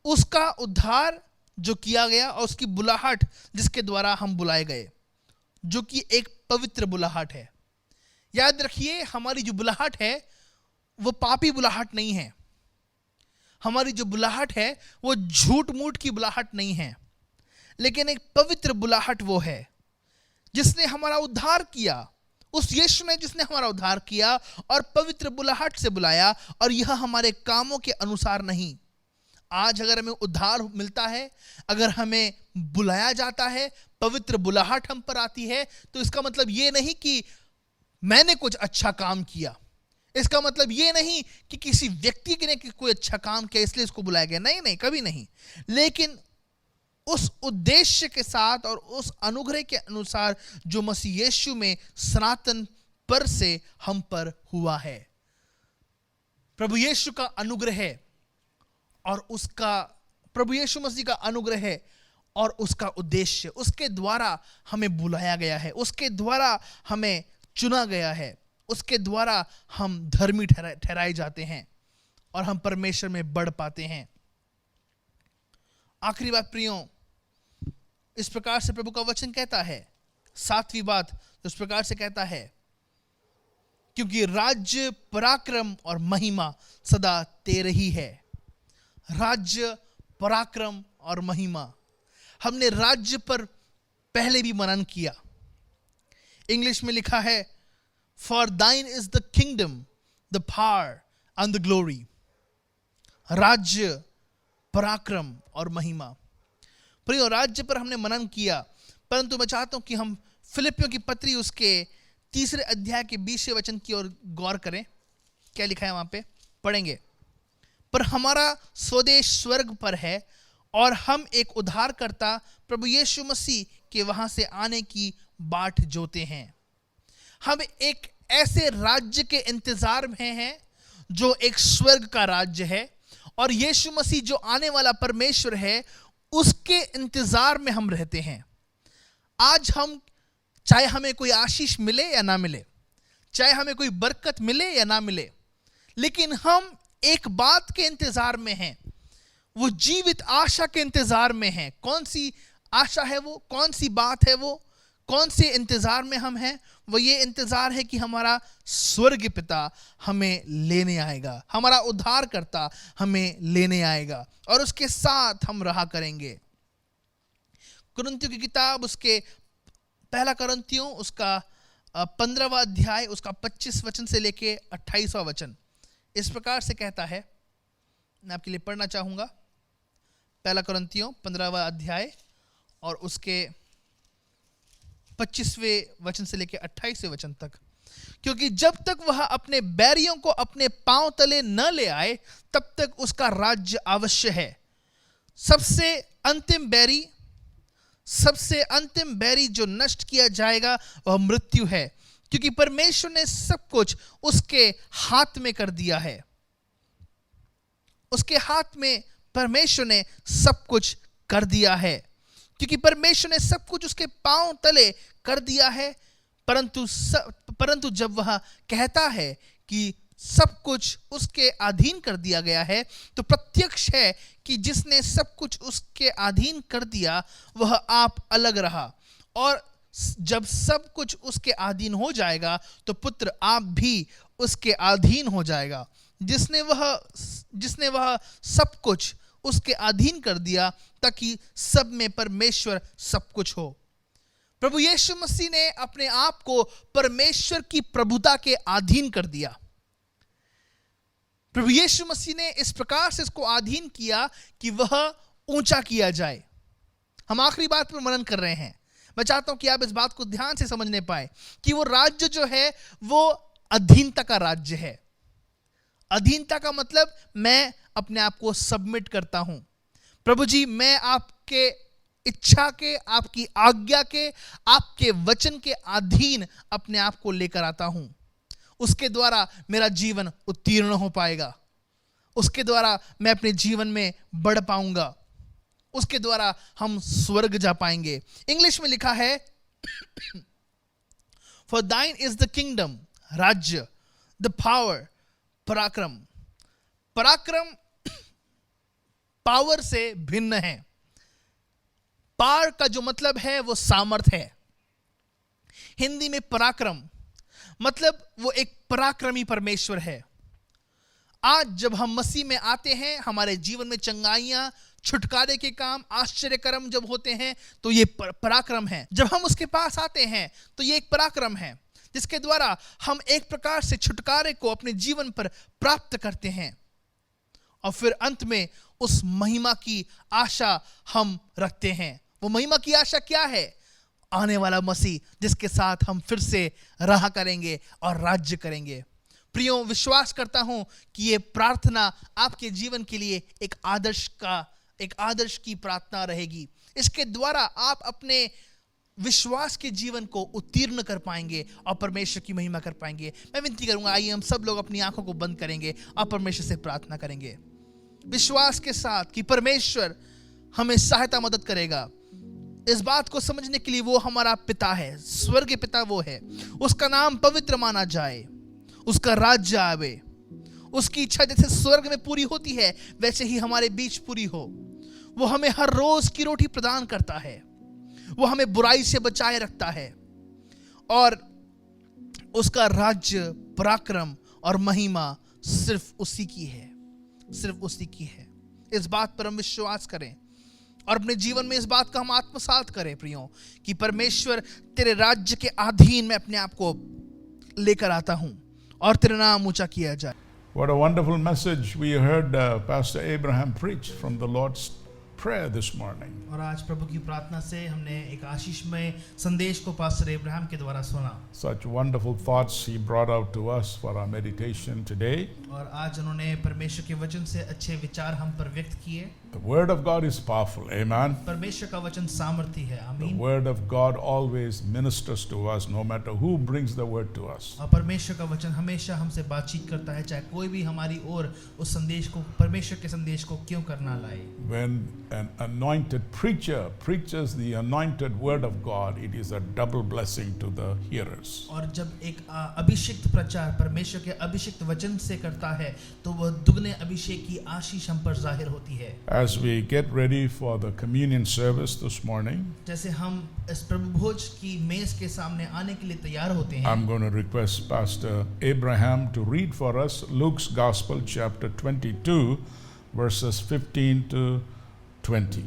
S1: उसका उद्धार जो किया गया और उसकी बुलाहट जिसके द्वारा हम बुलाए गए, जो कि एक पवित्र बुलाहट है। याद रखिए, हमारी जो बुलाहट है वो पापी बुलाहट नहीं है। हमारी जो बुलाहट है वो झूठ मूठ की बुलाहट नहीं है, लेकिन एक पवित्र बुलाहट वो है जिसने हमारा उद्धार किया, उस यीशु ने जिसने हमारा उद्धार किया और पवित्र बुलाहट से बुलाया, और यह हमारे कामों के अनुसार नहीं। आज अगर हमें उद्धार मिलता है, अगर हमें बुलाया जाता है, पवित्र बुलाहट हम पर आती है, तो इसका मतलब ये नहीं कि मैंने कुछ अच्छा काम किया, इसका मतलब ये नहीं कि किसी व्यक्ति ने कोई अच्छा काम किया इसलिए इसको बुलाया गया, नहीं नहीं, कभी नहीं। लेकिन उस उद्देश्य के साथ और उस अनुग्रह के अनुसार जो मसीह यीशु में सनातन पर से हम पर हुआ है। प्रभु यीशु का अनुग्रह है और उसका प्रभु यीशु मसीह का अनुग्रह है और उसका उद्देश्य, उसके द्वारा हमें बुलाया गया है, उसके द्वारा हमें चुना गया है, उसके द्वारा हम धर्मी ठहराए जाते हैं और हम परमेश्वर में बढ़ पाते हैं। आखिरी बात प्रियो, इस प्रकार से प्रभु का वचन कहता है, 7वीं बात इस प्रकार से कहता है, क्योंकि राज्य, पराक्रम और महिमा सदा तेरे ही है। राज्य, पराक्रम और महिमा। हमने राज्य पर पहले भी मनन किया। इंग्लिश में लिखा है, For thine is the kingdom, the power and the glory. राज्य, पराक्रम और महिमा। प्रियो, राज्य पर हमने मनन किया, परंतु मैं चाहता हूं कि हम फिलिपियों की पत्री उसके 3 अध्याय के 20वें वचन की ओर गौर करें। क्या लिखा है वहां पे, पढ़ेंगे। पर हमारा स्वदेश स्वर्ग पर है और हम एक उद्धारकर्ता प्रभु यीशु मसीह के वहां से आने की बाट जोते हैं। हम एक ऐसे राज्य के इंतजार में हैं जो एक स्वर्ग का राज्य है, और यीशु मसीह जो आने वाला परमेश्वर है उसके इंतजार में हम रहते हैं। आज हम, चाहे हमें कोई आशीष मिले या ना मिले, चाहे हमें कोई बरकत मिले या ना मिले, लेकिन हम एक बात के इंतजार में हैं, वो जीवित आशा के इंतजार में हैं। कौन सी आशा है वो, कौन सी बात है वो, कौन से इंतजार में हम हैं? वो ये इंतजार है कि हमारा स्वर्गीय पिता हमें लेने आएगा, हमारा उद्धार करता हमें लेने आएगा और उसके साथ हम रहा करेंगे। कुरिन्थियों की किताब उसके 1 कुरिन्थियों उसका 15वां अध्याय उसका 25 वचन से लेके 28वां वचन इस प्रकार से कहता है। मैं आपके लिए पढ़ना चाहूंगा 1 कुरिन्थियों 15वां अध्याय और उसके 25वें वचन से लेकर 28वें वचन तक। क्योंकि जब तक वह अपने बैरियों को अपने पांव तले न ले आए, तब तक उसका राज्य अवश्य है। सबसे अंतिम बैरी जो नष्ट किया जाएगा वह मृत्यु है, क्योंकि परमेश्वर ने सब कुछ उसके हाथ में कर दिया है। उसके हाथ में परमेश्वर ने सब कुछ कर दिया है, क्योंकि परमेश्वर ने सब कुछ उसके पांव तले कर दिया है। परंतु जब वह कहता है कि सब कुछ उसके अधीन कर दिया गया है, तो प्रत्यक्ष है कि जिसने सब कुछ उसके अधीन कर दिया वह आप अलग रहा, और जब सब कुछ उसके अधीन हो जाएगा तो पुत्र आप भी उसके अधीन हो जाएगा। जिसने वह सब कुछ उसके अधीन कर दिया, ताकि सब में परमेश्वर सब कुछ हो। प्रभु यीशु मसीह ने अपने आप को परमेश्वर की प्रभुता के अधीन कर दिया। प्रभु यीशु मसीह ने इस प्रकार से इसको अधीन किया कि वह ऊंचा किया जाए। हम आखिरी बात पर मनन कर रहे हैं। मैं चाहता हूं कि आप इस बात को ध्यान से समझने पाए कि वो राज्य जो है वो अधीनता का राज्य है। अधीनता का मतलब मैं अपने आप को सबमिट करता हूं। प्रभु जी, मैं आपके इच्छा के, आपकी आज्ञा के, आपके वचन के अधीन अपने आप को लेकर आता हूं। उसके द्वारा मेरा जीवन उत्तीर्ण हो पाएगा, उसके द्वारा मैं अपने जीवन में बढ़ पाऊंगा, उसके द्वारा हम स्वर्ग जा पाएंगे। इंग्लिश में लिखा है फॉर दाइन इज द किंगडम, राज्य, द पावर, पराक्रम। पराक्रम पावर से भिन्न है। पार का जो मतलब है वो सामर्थ है। हिंदी में पराक्रम मतलब वो एक पराक्रमी परमेश्वर है। आज जब हम मसीह में आते हैं, हमारे जीवन में चंगाइयां, छुटकारे के काम, आश्चर्यकर्म जब होते हैं तो ये पराक्रम है। जब हम उसके पास आते हैं तो ये एक पराक्रम है जिसके द्वारा हम एक प्रकार से छुटकारे को अपने जीवन पर प्राप्त करते हैं और फिर अंत में उस महिमा की आशा हम रखते हैं। वो महिमा की आशा क्या है? आने वाला मसीह जिसके साथ हम फिर से रहा करेंगे और राज्य करेंगे। प्रियो, विश्वास करता हूं कि ये प्रार्थना आपके जीवन के लिए एक आदर्श की प्रार्थना रहेगी। इसके द्वारा आप अपने विश्वास के जीवन को उत्तीर्ण कर पाएंगे और परमेश्वर की महिमा कर पाएंगे। मैं विनती करूंगा, आइए हम सब लोग अपनी आंखों को बंद करेंगे और परमेश्वर से प्रार्थना करेंगे विश्वास के साथ कि परमेश्वर हमें सहायता मदद करेगा इस बात को समझने के लिए वो हमारा पिता है, स्वर्गीय पिता वो है। उसका नाम पवित्र माना जाए, उसका राज्य आवे, उसकी इच्छा जैसे स्वर्ग में पूरी होती है वैसे ही हमारे बीच पूरी हो। वो हमें हर रोज की रोटी प्रदान करता है, वो हमें बुराई से बचाए रखता है और उसका राज्य, पराक्रम और महिमा सिर्फ उसी की है, सिर्फ उसी की है। इस बात पर हम विश्वास करें और अपने जीवन में इस बात का हम आत्मसात करें प्रियो कि परमेश्वर तेरे राज्य के अधीन में अपने आप को लेकर आता हूं और तेरा नाम ऊंचा किया जाए।
S4: What a wonderful message we heard Pastor Abraham preach from the Lord's Prayer this morning.
S1: और आज प्रभु की प्रार्थना से हमने एक आशीषमय संदेश को पास्टर इब्राहिम के द्वारा सुना।
S4: Such wonderful thoughts he brought out to us for our meditation today.
S1: और आज उन्होंने परमेश्वर के वचन से अच्छे विचार हम पर व्यक्त किए।
S4: The word of God is powerful. Amen.
S1: परमेश्वर का वचन सामर्थी है।
S4: The
S1: आमीन।
S4: word of God always ministers to us no matter who brings the word to us.
S1: और परमेश्वर का वचन हमेशा हमसे बातचीत करता है, चाहे कोई भी हमारी ओर उस संदेश को, परमेश्वर के संदेश को क्यों करना लाए।
S4: When an anointed preacher preaches the anointed word of God, it is a double blessing to the hearers.
S1: और जब एक अभिषिक्त प्रचार परमेश्वर के अभिषिक्त वचन से करता है तो वह दुगने अभिषेक की आशीष हम पर जाहिर होती है।
S4: As we get ready for the communion service this morning,
S1: जैसे हम इस प्रभु भोज की मेज के सामने आने के लिए तैयार होते हैं,
S4: I'm going to request Pastor Abraham to read for us Luke's Gospel chapter 22 verses 15 to 20.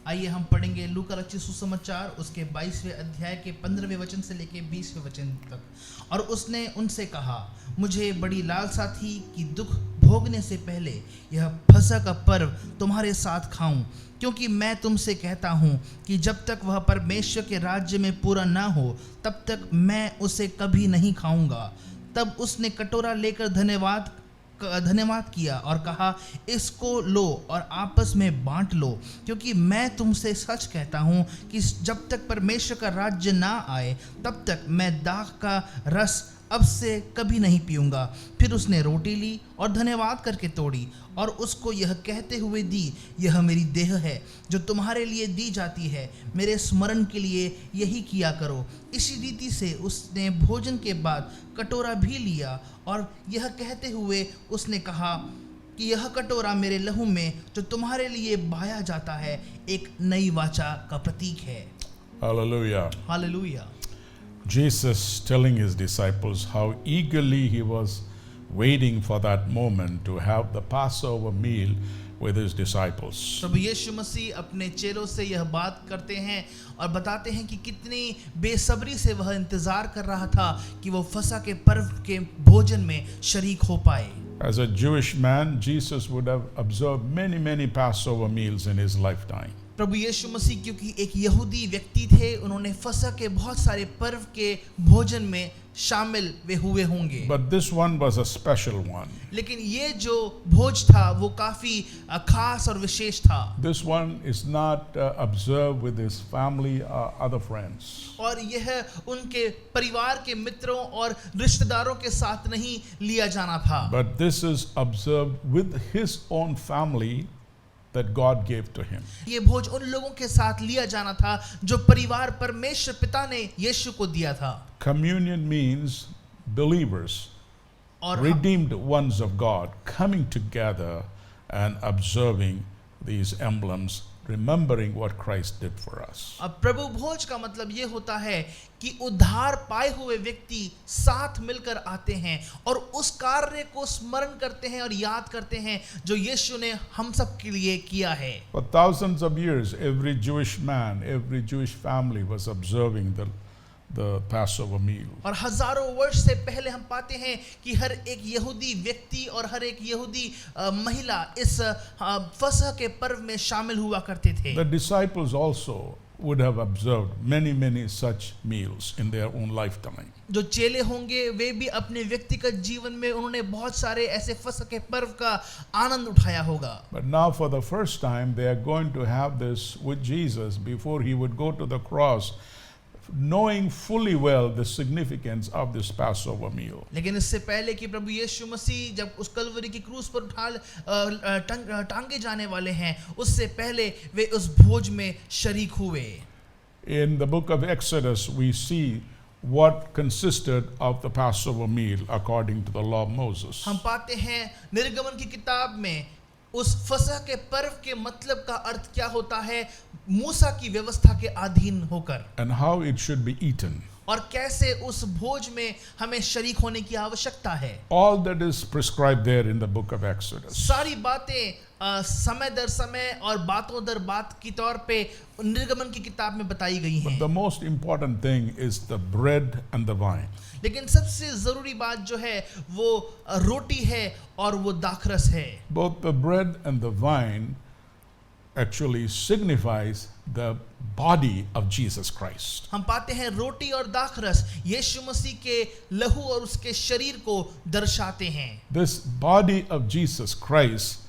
S1: आइए हम पढ़ेंगे लूका रचित सुसमाचार उसके 22वें अध्याय के 15वें वचन से लेके 20वें वचन तक। और उसने उनसे कहा, मुझे बड़ी लालसा थी कि दुख भोगने से पहले यह फसह का पर्व तुम्हारे साथ खाऊं, क्योंकि मैं तुमसे कहता हूं कि जब तक वह परमेश्वर के राज्य में पूरा ना हो तब तक मैं उसे कभी नहीं खाऊंगा। तब उसने कटोरा लेकर धन्यवाद किया और कहा, इसको लो और आपस में बांट लो, क्योंकि मैं तुमसे सच कहता हूँ कि जब तक परमेश्वर का राज्य ना आए तब तक मैं दाख का रस अब से कभी नहीं पीऊँगा। फिर उसने रोटी ली और धन्यवाद करके तोड़ी और उसको यह कहते हुए दी, यह मेरी देह है जो तुम्हारे लिए दी जाती है, मेरे स्मरण के लिए यही किया करो। इसी रीति से उसने भोजन के बाद कटोरा भी लिया और यह कहते हुए उसने कहा कि यह कटोरा मेरे लहू में जो तुम्हारे लिए बहाया जाता है एक नई वाचा का प्रतीक है।
S4: Hallelujah.
S1: Hallelujah.
S4: Jesus telling his disciples how eagerly he was waiting for that moment to have the Passover meal with his disciples.
S1: प्रभु यीशु मसीह अपने चेलों से यह बात करते हैं और बताते हैं कि कितनी बेसब्री से वह इंतजार कर रहा था कि वो फसह के पर्व के भोजन में शरीक हो पाए।
S4: As a Jewish man, Jesus would have observed many Passover meals in his lifetime.
S1: प्रभु यीशु मसीह क्योंकि एक यहूदी व्यक्ति थे, उन्होंने फसह के बहुत सारे पर्व के भोजन में शामिल वे हुए होंगे,
S4: But this one was a special one.
S1: लेकिन ये जो भोज था वो काफी खास और विशेष था।
S4: This one is not observed with his family or other friends.
S1: और यह उनके परिवार के मित्रों और रिश्तेदारों के साथ नहीं लिया जाना था,
S4: But this is observed with his own family that God gave to him.
S1: ये भोज उन लोगों के साथ लिया जाना था जो परिवार परमेश्वर पिता ने यीशु को दिया था।
S4: Communion means believers,
S1: और
S4: redeemed ones of God, coming together and observing these emblems, remembering what Christ did for us.
S1: अब प्रभु भोज का मतलब ये होता है कि उद्धार पाए हुए व्यक्ति साथ मिलकर आते हैं और उस कार्य को स्मरण करते हैं और याद करते हैं जो यीशु ने हम सब के लिए किया है।
S4: For thousands of years, every Jewish man, every Jewish family was observing the Passover meal.
S1: और हजारों वर्ष से पहले हम पाते हैं कि हर एक यहूदी व्यक्ति और हर एक यहूदी महिला इस फसह के पर्व में शामिल हुआ करते थे।
S4: The disciples also would have observed many such meals in their own lifetime.
S1: जो चेले होंगे वे भी अपने व्यक्तिगत जीवन में उन्होंने बहुत सारे ऐसे फसह के पर्व का आनंद उठाया होगा।
S4: But now for the first time they are going to have this with Jesus before he would go to the cross, knowing fully well the significance of this Passover meal.
S1: लेकिन इससे पहले कि प्रभु यीशु मसीह जब उस कलवरी की क्रूस पर टांगे जाने वाले हैं, उससे पहले वे उस भोज में शरीक हुए।
S4: In the book of Exodus we see what consisted of the Passover meal according to the law of Moses.
S1: हम पाते हैं निर्गमन की किताब में उस फसह के पर्व के मतलब का अर्थ क्या होता है मूसा की व्यवस्था के अधीन होकर,
S4: And how it should be eaten.
S1: और कैसे उस भोज में हमें शरीक होने की आवश्यकता है।
S4: All that is prescribed there in the book of Exodus.
S1: सारी बातें समय दर समय और बातों दर बात की तौर पे निर्गमन की किताब में बताई गई
S4: But
S1: हैं।
S4: the most important thing is the bread and the wine.
S1: लेकिन सबसे जरूरी बात जो है वो रोटी है और वो दाखरस है।
S4: Both the bread and the wine actually signifies the body of Jesus Christ.
S1: हम पाते हैं रोटी और दाखरस यीशु मसीह के लहू और उसके शरीर को दर्शाते हैं।
S4: This body of Jesus Christ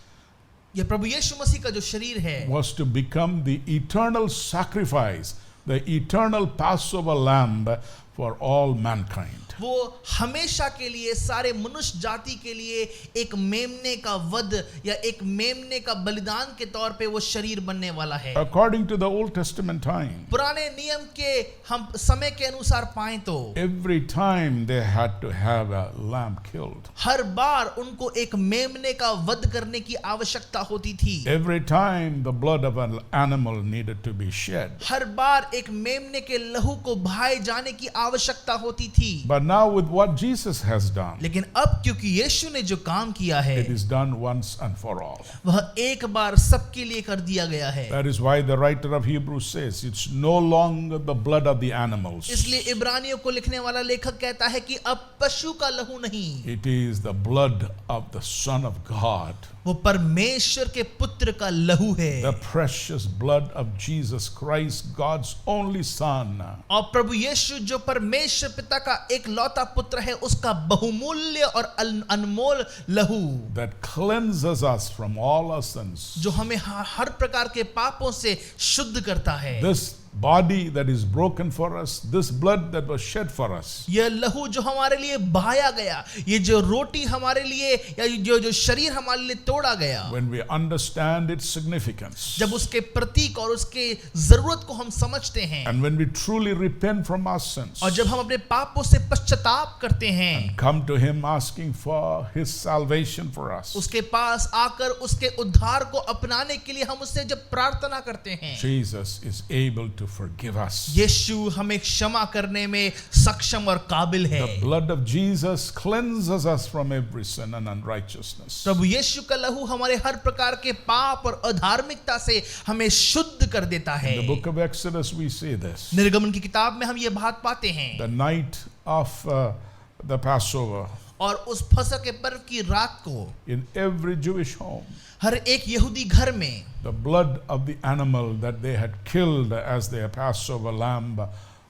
S1: ये प्रभु यीशु मसीह का जो शरीर है
S4: was to become the eternal sacrifice, the eternal Passover lamb for all mankind.
S1: वो हमेशा के लिए सारे मनुष्य जाति के लिए एक मेमने का वध या एक मेमने का बलिदान के तौर पे वो शरीर बनने वाला है।
S4: According to the Old Testament time,
S1: पुराने नियम के हम समय के अनुसार पाएं तो
S4: every time they had to have a lamb killed.
S1: हर बार उनको एक मेमने का वध करने की आवश्यकता होती थी।
S4: Every time the blood of an animal needed to be shed.
S1: हर बार एक मेमने के लहू को बहाए जाने की आवश्यकता होती थी।
S4: But now with what Jesus has done,
S1: लेकिन अब क्योंकि यीशु ने जो काम किया है
S4: it is done once and for all.
S1: वह एक बार सबके लिए कर दिया गया है।
S4: That is why the writer of Hebrews says it's no longer the blood of the animals.
S1: इसलिए इब्रानियों को लिखने वाला लेखक कहता है कि अब पशु का लहू नहीं,
S4: It is the blood of the Son of God,
S1: वो परमेश्वर के पुत्र का लहू है।
S4: the precious blood of Jesus Christ, God's only Son,
S1: और प्रभु यीशु जो परमेश्वर पिता का एक लौता पुत्र है, उसका बहुमूल्य और अनमोल लहू
S4: that cleanses us from all our sins.
S1: जो हमें हर प्रकार के पापों से शुद्ध करता है।
S4: This body that is broken for us, this blood that was shed for us,
S1: यह लहू जो हमारे लिए बहाया गया, ये जो रोटी हमारे लिए या जो शरीर हमारे लिए तोड़ा गया,
S4: when we understand its significance,
S1: जब उसके प्रतीक और उसके जरूरत को हम समझते हैं
S4: and when we truly repent from our sins,
S1: और जब हम अपने पापों से पश्चाताप करते हैं,
S4: come to Him asking for His salvation for us,
S1: उसके पास आकर उसके उद्धार को अपनाने के लिए हम उससे जब प्रार्थना करते हैं,
S4: Jesus is able to forgive us.
S1: यीशु हमें क्षमा करने में सक्षम और काबिल है।
S4: The blood of Jesus cleanses us from every sin and unrighteousness.
S1: प्रभु यीशु का लहू हमारे हर प्रकार के पाप और अधार्मिकता से हमें शुद्ध कर देता है।
S4: In the book of Exodus we see this.
S1: निर्गमन की किताब में हम ये बात पाते हैं।
S4: The night of the Passover,
S1: और उस फसह के पर्व की रात को
S4: in every Jewish home,
S1: हर एक यहूदी घर में
S4: the blood of the animal that they had killed as their Passover lamb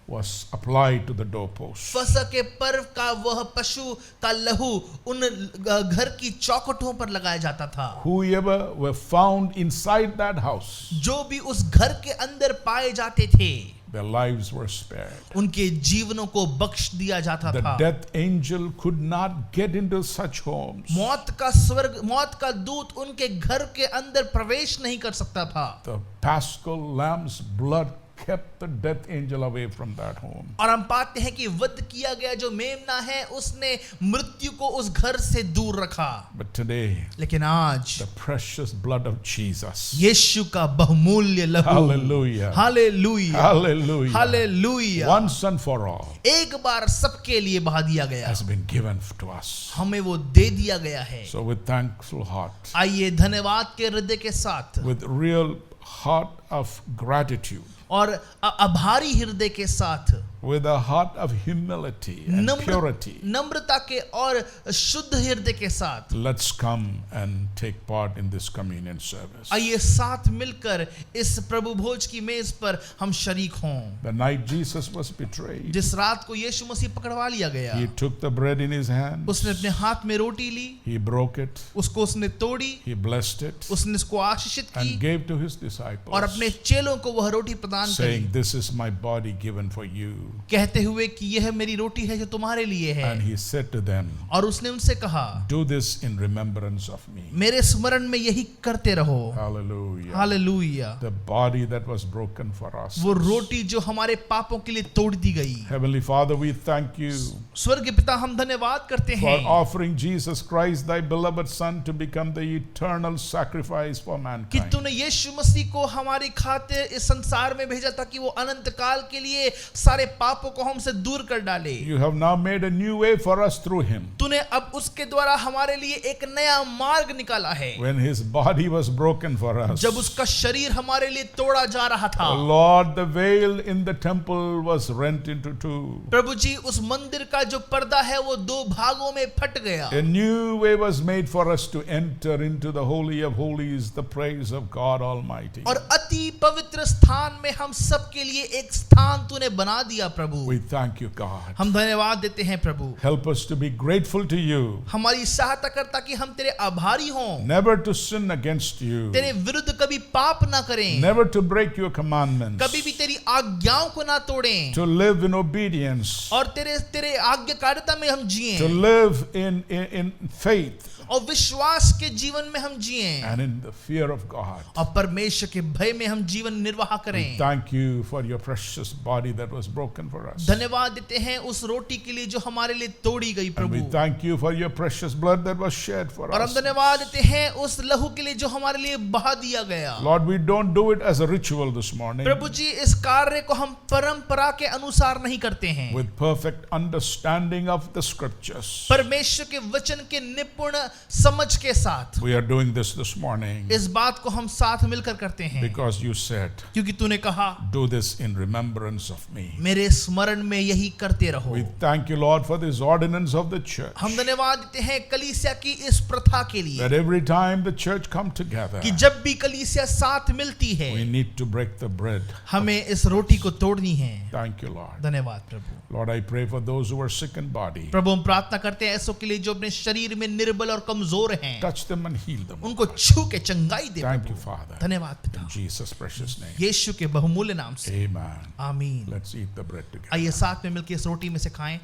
S4: was applied to the doorpost.
S1: फसह के पर्व का वह पशु का लहू उन घर की चौखटों पर लगाया जाता था।
S4: Whoever were found inside that house,
S1: जो भी उस घर के अंदर पाए जाते थे,
S4: their lives were spared.
S1: उनके जीवनों को बख्श दिया जाता
S4: The
S1: था।
S4: death angel could not get into such homes.
S1: मौत का दूत उनके घर के अंदर प्रवेश नहीं कर सकता था।
S4: The Paschal lamb's blood kept the death angel away from that home.
S1: और हम पाते हैं कि वध किया गया जो मेमना है उसने मृत्यु को उस घर से दूर रखा।
S4: But today,
S1: लेकिन आज
S4: the precious blood of Jesus,
S1: यीशु का बहुमूल्य लहू,
S4: Hallelujah.
S1: Hallelujah,
S4: hallelujah,
S1: hallelujah,
S4: once and for all,
S1: एक बार सबके लिए बहा दिया गया,
S4: has been given to us.
S1: हमें वो दे दिया गया है।
S4: So with thankful heart,
S1: आइए धन्यवाद के हृदय के साथ
S4: with real heart of gratitude,
S1: और आभारी हृदय के साथ,
S4: with a heart of humility and purity,
S1: नम्रता के और शुद्ध हृदय के साथ,
S4: let's come and take part in this communion service.
S1: आइए साथ मिलकर इस प्रभु भोज की मेज पर हम शरीक हों।
S4: The night Jesus was betrayed,
S1: जिस रात को यीशु मसीह पकड़वा लिया गया,
S4: he took the bread in his hand,
S1: उसने अपने हाथ में रोटी ली,
S4: he broke it,
S1: उसको उसने तोड़ी,
S4: he blessed it,
S1: उसने इसको आशीषित की
S4: and gave to his
S1: और
S4: disciples,
S1: अपने चेलों को वह रोटी प्रदान करी,
S4: saying, "This is my body given for you."
S1: कहते हुए कि यह मेरी रोटी है जो तुम्हारे लिए है।
S4: And he said to them,
S1: और उसने उनसे कहा,
S4: "Do this in remembrance of me."
S1: मेरे स्मरण में यही करते रहो।
S4: Hallelujah.
S1: Hallelujah.
S4: The body that was broken for us.
S1: वो रोटी जो हमारे पापों के लिए तोड़ दी गई।
S4: Heavenly Father, we thank you
S1: स्वर्गीय पिता, हम धन्यवाद करते
S4: for
S1: हैं
S4: offering Jesus Christ, thy beloved Son, to become the eternal sacrifice for
S1: कि
S4: mankind.
S1: तूने यीशु मसीह को हमारी खातिर इस संसार में भेजा ताकि वो अनंत काल के लिए सारे पापों को हमसे दूर कर डाले।
S4: You have now made a new way for us through him.
S1: तूने अब उसके द्वारा हमारे लिए एक नया मार्ग निकाला है।
S4: When his body was broken for us,
S1: जब उसका शरीर हमारे लिए तोड़ा जा रहा था,
S4: Lord, the veil in the temple was rent into two.
S1: प्रभु जी उस मंदिर का जो पर्दा है वो दो भागों में फट गया।
S4: A new way was made for us to enter into the Holy of Holies, the praise of God Almighty.
S1: और अति पवित्र स्थान में हम सब के लिए एक स्थान तूने बना दिया प्रभु।
S4: We thank you, God.
S1: हम धन्यवाद देते हैं प्रभु।
S4: Help us to be grateful to you,
S1: हमारी सहायता कर ताकि हम तेरे आभारी हों,
S4: never to sin against you,
S1: तेरे विरुद्ध कभी पाप ना करें,
S4: never to break your commandments,
S1: कभी भी तेरी आज्ञाओं को ना तोड़ें,
S4: to live in obedience,
S1: और तेरे आज्ञाकारिता में हम
S4: to
S1: जिएं,
S4: live in faith
S1: और विश्वास के जीवन में हम जिएं,
S4: and in the fear of God.
S1: और परमेश्वर के भय में हम जीवन निर्वाह
S4: We
S1: करें।
S4: thank you for your precious body that was broken for us.
S1: धन्यवाद देते हैं उस रोटी के लिए जो हमारे लिए तोड़ी गई
S4: And we
S1: Prabhu,
S4: thank you for your precious blood that was shed for
S1: और हम
S4: us.
S1: धन्यवाद देते हैं उस लहू के लिए जो हमारे लिए बहा दिया गया।
S4: Lord, we don't do it as a ritual this morning
S1: प्रभु जी इस कार्य को हम परंपरा के अनुसार नहीं करते हैं,
S4: with perfect understanding of the scriptures.
S1: परमेश्वर के वचन के निपुण समझ के साथ
S4: We are doing this morning
S1: इस बात को हम साथ मिलकर करते हैं,
S4: because you said,
S1: क्योंकि तूने कहा
S4: "Do this in remembrance of me."
S1: मेरे स्मरण में यही करते रहो।
S4: We thank you, Lord, for this ordinance of the church,
S1: हम धन्यवाद देते हैं कलीसिया की इस प्रथा के लिए
S4: that every time the church come together,
S1: कि जब भी कलीसिया साथ मिलती है
S4: we need to break the bread.
S1: हमें इस रोटी को तोड़नी है।
S4: Thank you, Lord.
S1: धन्यवाद प्रभु।
S4: Lord, I pray for those who are sick in body.
S1: प्रभु हम प्रार्थना करते हैं ऐसों के लिए जो अपने शरीर में निर्बल और कमजोर हैं,
S4: Touch them and heal them.
S1: उनको छू के चंगाई दे
S4: Thank you,
S1: प्रभु।
S4: Father.
S1: धन्यवाद पिता,
S4: In Jesus' precious name.
S1: यीशु के बहुमूल्य नाम से
S4: Amen.
S1: आमीन।
S4: Let's eat the bread together.
S1: आइए साथ में मिलकर इस रोटी में से खाएं।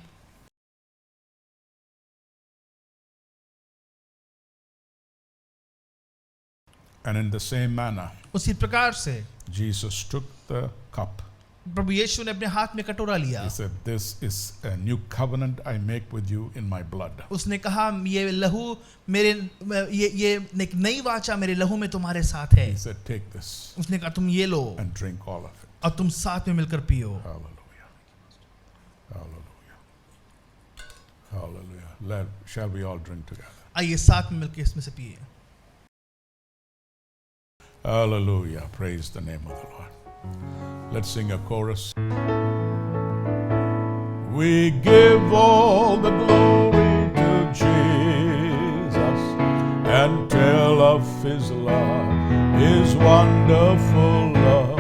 S4: And in the same manner,
S1: उसी प्रकार से
S4: Jesus took the cup.
S1: प्रभु यीशु ने अपने हाथ में कटोरा लिया।
S4: He said, "This is a new covenant I make with you in my blood."
S1: उसने कहा ये लहू मेरे ये एक नई वाचा मेरे लहू में तुम्हारे साथ है।
S4: He said, "Take this
S1: उसने कहा तुम ये लो
S4: and drink all of it."
S1: और तुम साथ में मिलकर पियो।
S4: Hallelujah. Hallelujah. Hallelujah. Shall we all drink together?
S1: आइए साथ में मिलकर इसमें से पिए।
S4: Hallelujah. Praise the name of the Lord. Let's sing a chorus. We give all the glory to Jesus and tell of His love, His wonderful love.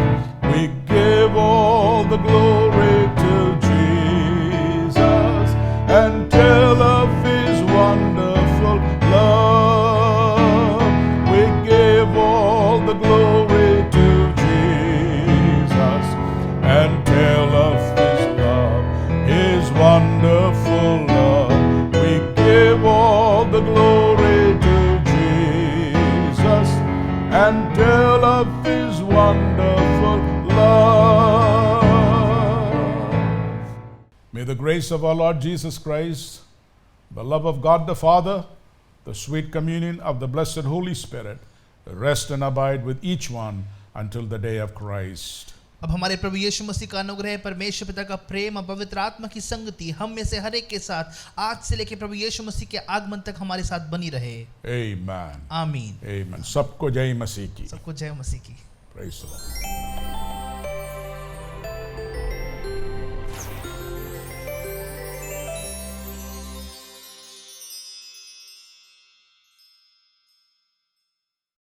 S4: We give all the glory to Jesus and tell of His wonderful love. We give all the glory to Jesus and tell of His love, His wonderful love. We give all the glory to Jesus and tell of His wonderful love. May the grace of our Lord Jesus Christ, the love of God the Father, the sweet communion of the blessed Holy Spirit rest and abide with each one until the day of Christ.
S1: अब हमारे प्रभु यीशु मसीह का अनुग्रह, परमेश्वर पिता का प्रेम और पवित्र आत्मा की संगति हम में से हर एक के साथ आज से लेकर प्रभु यीशु मसीह के आगमन तक हमारे साथ बनी रहे।
S4: Amen.
S1: आमीन।
S4: Amen. सबको जय मसीह की।
S1: सबको जय मसीह की।
S4: Praise the Lord.